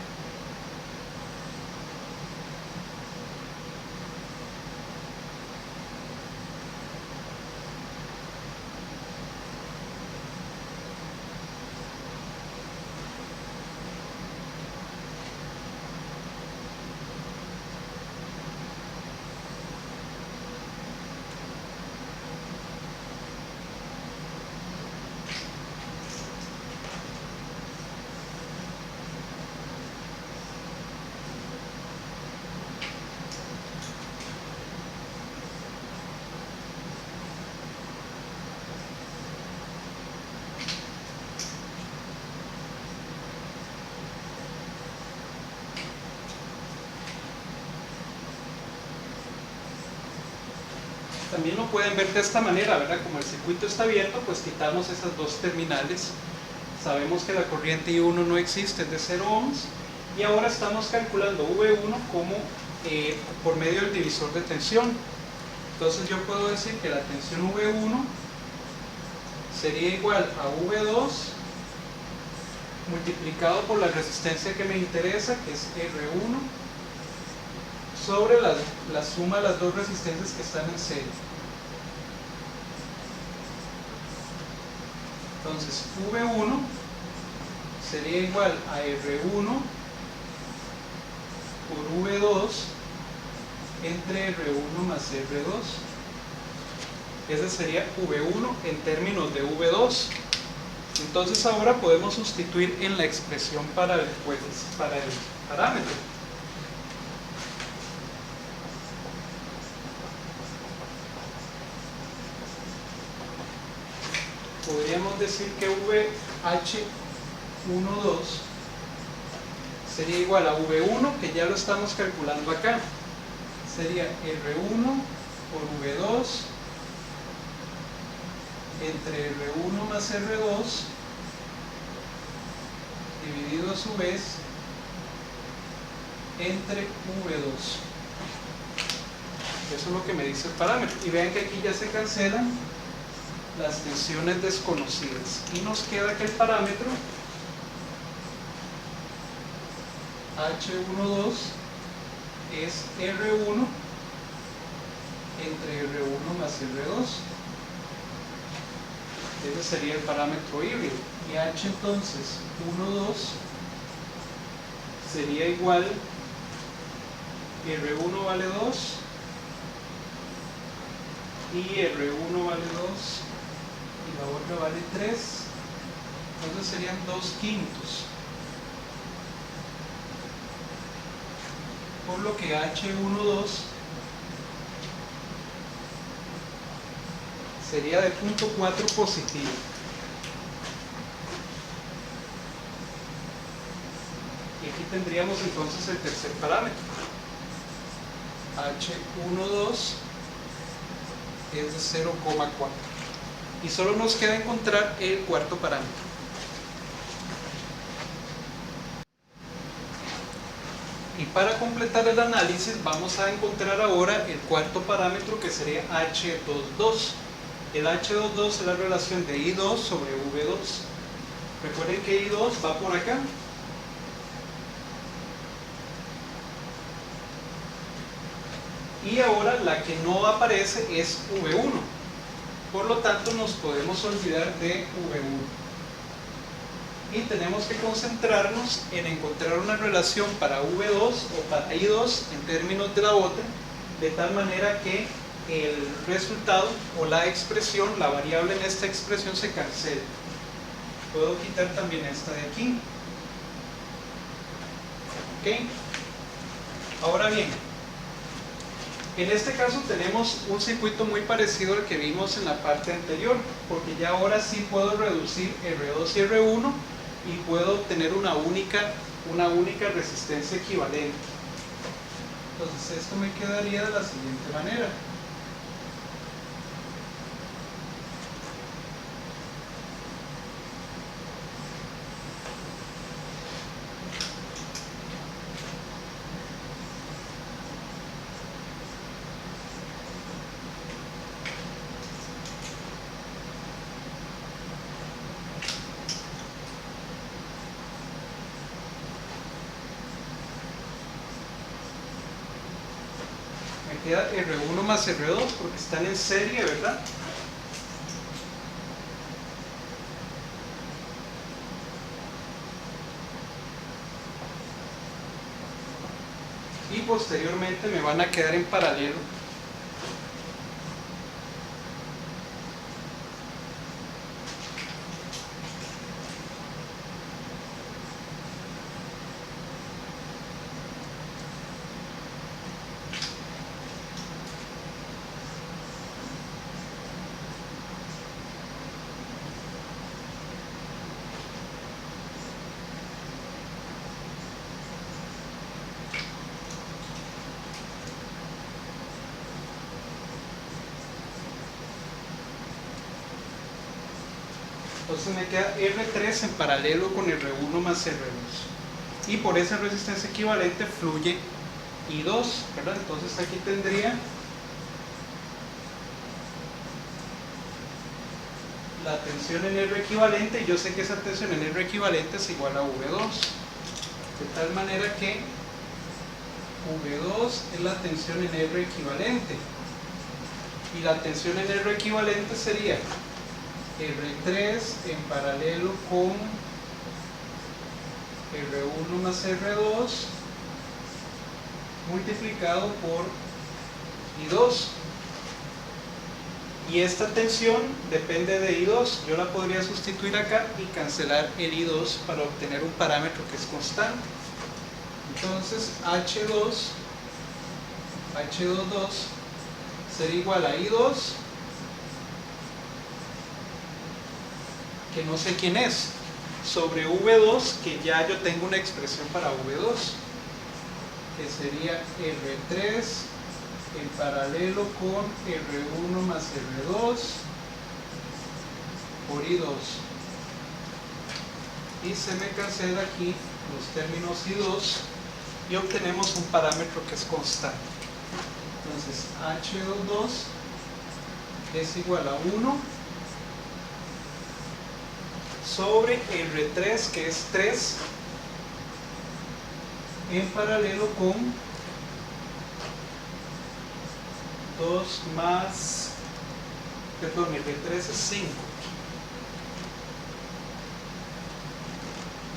También lo pueden ver de esta manera, ¿verdad? Como el circuito está abierto, pues quitamos esas dos terminales. Sabemos que la corriente I1 no existe, es de 0 ohms. Y ahora estamos calculando V1 como por medio del divisor de tensión. Entonces yo puedo decir que la tensión V1 sería igual a V2 multiplicado por la resistencia que me interesa, que es R1, sobre la suma de las dos resistencias que están en serie. Entonces V1 sería igual a R1 por V2 entre R1 más R2. Ese sería V1 en términos de V2. Entonces ahora podemos sustituir en la expresión para el parámetro. Podríamos decir que VH12 sería igual a V1, que ya lo estamos calculando acá. Sería R1 por V2 entre R1 más R2 dividido a su vez entre V2. Eso es lo que me dice el parámetro. Y vean que aquí ya se cancelan las tensiones desconocidas. Y nos queda que el parámetro H12 es R1 entre R1 más R2. Ese sería el parámetro híbrido. Y H entonces 1,2 sería igual, R1 vale 2 y R1 vale 2 y la otra vale 3. Entonces serían 2/5. Por lo que H12 sería de 0.4 positivo. Y aquí tendríamos entonces el tercer parámetro. H12 es de 0,4. Y solo nos queda encontrar el cuarto parámetro. Y para completar el análisis vamos a encontrar ahora el cuarto parámetro, que sería H22. El H22 es la relación de I2 sobre V2. Recuerden que I2 va por acá. Y ahora la que no aparece es V1. Por lo tanto nos podemos olvidar de V1. Y tenemos que concentrarnos en encontrar una relación para V2 o para I2 en términos de la otra, de tal manera que el resultado o la expresión, la variable en esta expresión se cancele. Puedo quitar también esta de aquí. ¿Ok? Ahora bien, en este caso tenemos un circuito muy parecido al que vimos en la parte anterior, porque ya ahora sí puedo reducir R2 y R1 y puedo obtener una única resistencia equivalente. Entonces esto me quedaría de la siguiente manera. Queda R1 más R2 porque están en serie, ¿verdad? Y posteriormente me van a quedar en paralelo. Entonces me queda R3 en paralelo con R1 más R2. Y por esa resistencia equivalente fluye I2, ¿verdad? Entonces aquí tendría la tensión en R equivalente, y yo sé que esa tensión en R equivalente es igual a V2. De tal manera que V2 es la tensión en R equivalente. Y la tensión en R equivalente sería R3 en paralelo con R1 más R2 multiplicado por I2. Y esta tensión depende de I2. Yo la podría sustituir acá y cancelar el I2 para obtener un parámetro que es constante. Entonces H22 será igual a I2, que no sé quién es, sobre V2, que ya yo tengo una expresión para V2, que sería R3 en paralelo con R1 más R2 por I2. Y se me cancela aquí los términos I2 y obtenemos un parámetro que es constante. Entonces H22 es igual a 1 sobre R3, que es 3, en paralelo con 2 más, perdón, R3 es 5.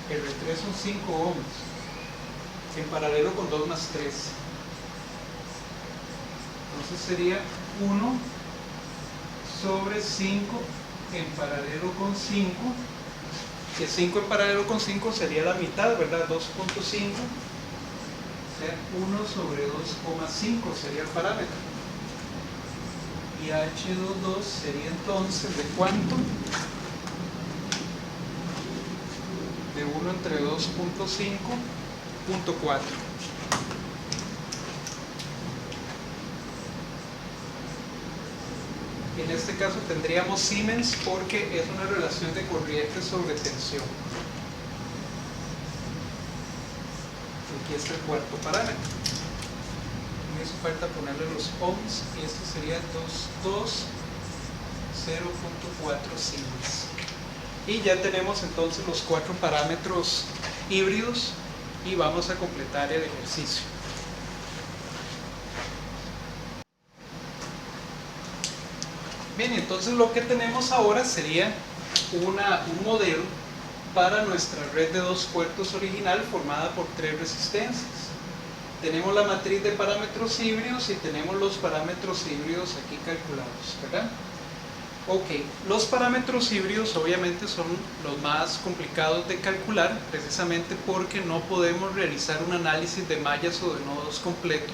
R3 son 5 ohms, en paralelo con 2 más 3. Entonces sería 1 sobre 5 en paralelo con 5, que 5 en paralelo con 5 sería la mitad, ¿verdad? 2.5, o sea, 1 sobre 2,5 sería el parámetro. Y H22 sería entonces ¿de cuánto? De 1 entre 2.5, 0.4. En este caso tendríamos Siemens porque es una relación de corriente sobre tensión. Aquí está el cuarto parámetro. Me hizo falta ponerle los ohms y esto sería 0.4 Siemens. Y ya tenemos entonces los 4 parámetros híbridos y vamos a completar el ejercicio. Bien, entonces lo que tenemos ahora sería un modelo para nuestra red de 2 puertos original formada por 3 resistencias. Tenemos la matriz de parámetros híbridos y tenemos los parámetros híbridos aquí calculados, ¿verdad? Ok, los parámetros híbridos obviamente son los más complicados de calcular, precisamente porque no podemos realizar un análisis de mallas o de nodos completo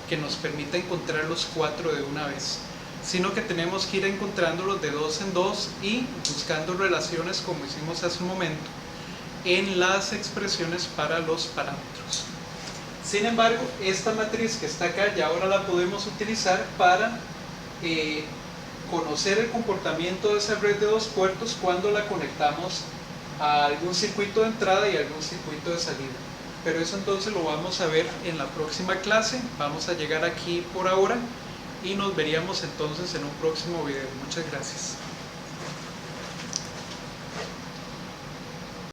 que nos permita encontrar los 4 de una vez, sino que tenemos que ir encontrándolos de 2 en 2 y buscando relaciones, como hicimos hace un momento, en las expresiones para los parámetros. Sin embargo, esta matriz que está acá ya ahora la podemos utilizar para conocer el comportamiento de esa red de 2 puertos cuando la conectamos a algún circuito de entrada y algún circuito de salida. Pero eso entonces lo vamos a ver en la próxima clase. Vamos a llegar aquí por ahora y nos veríamos entonces en un próximo video. Muchas gracias.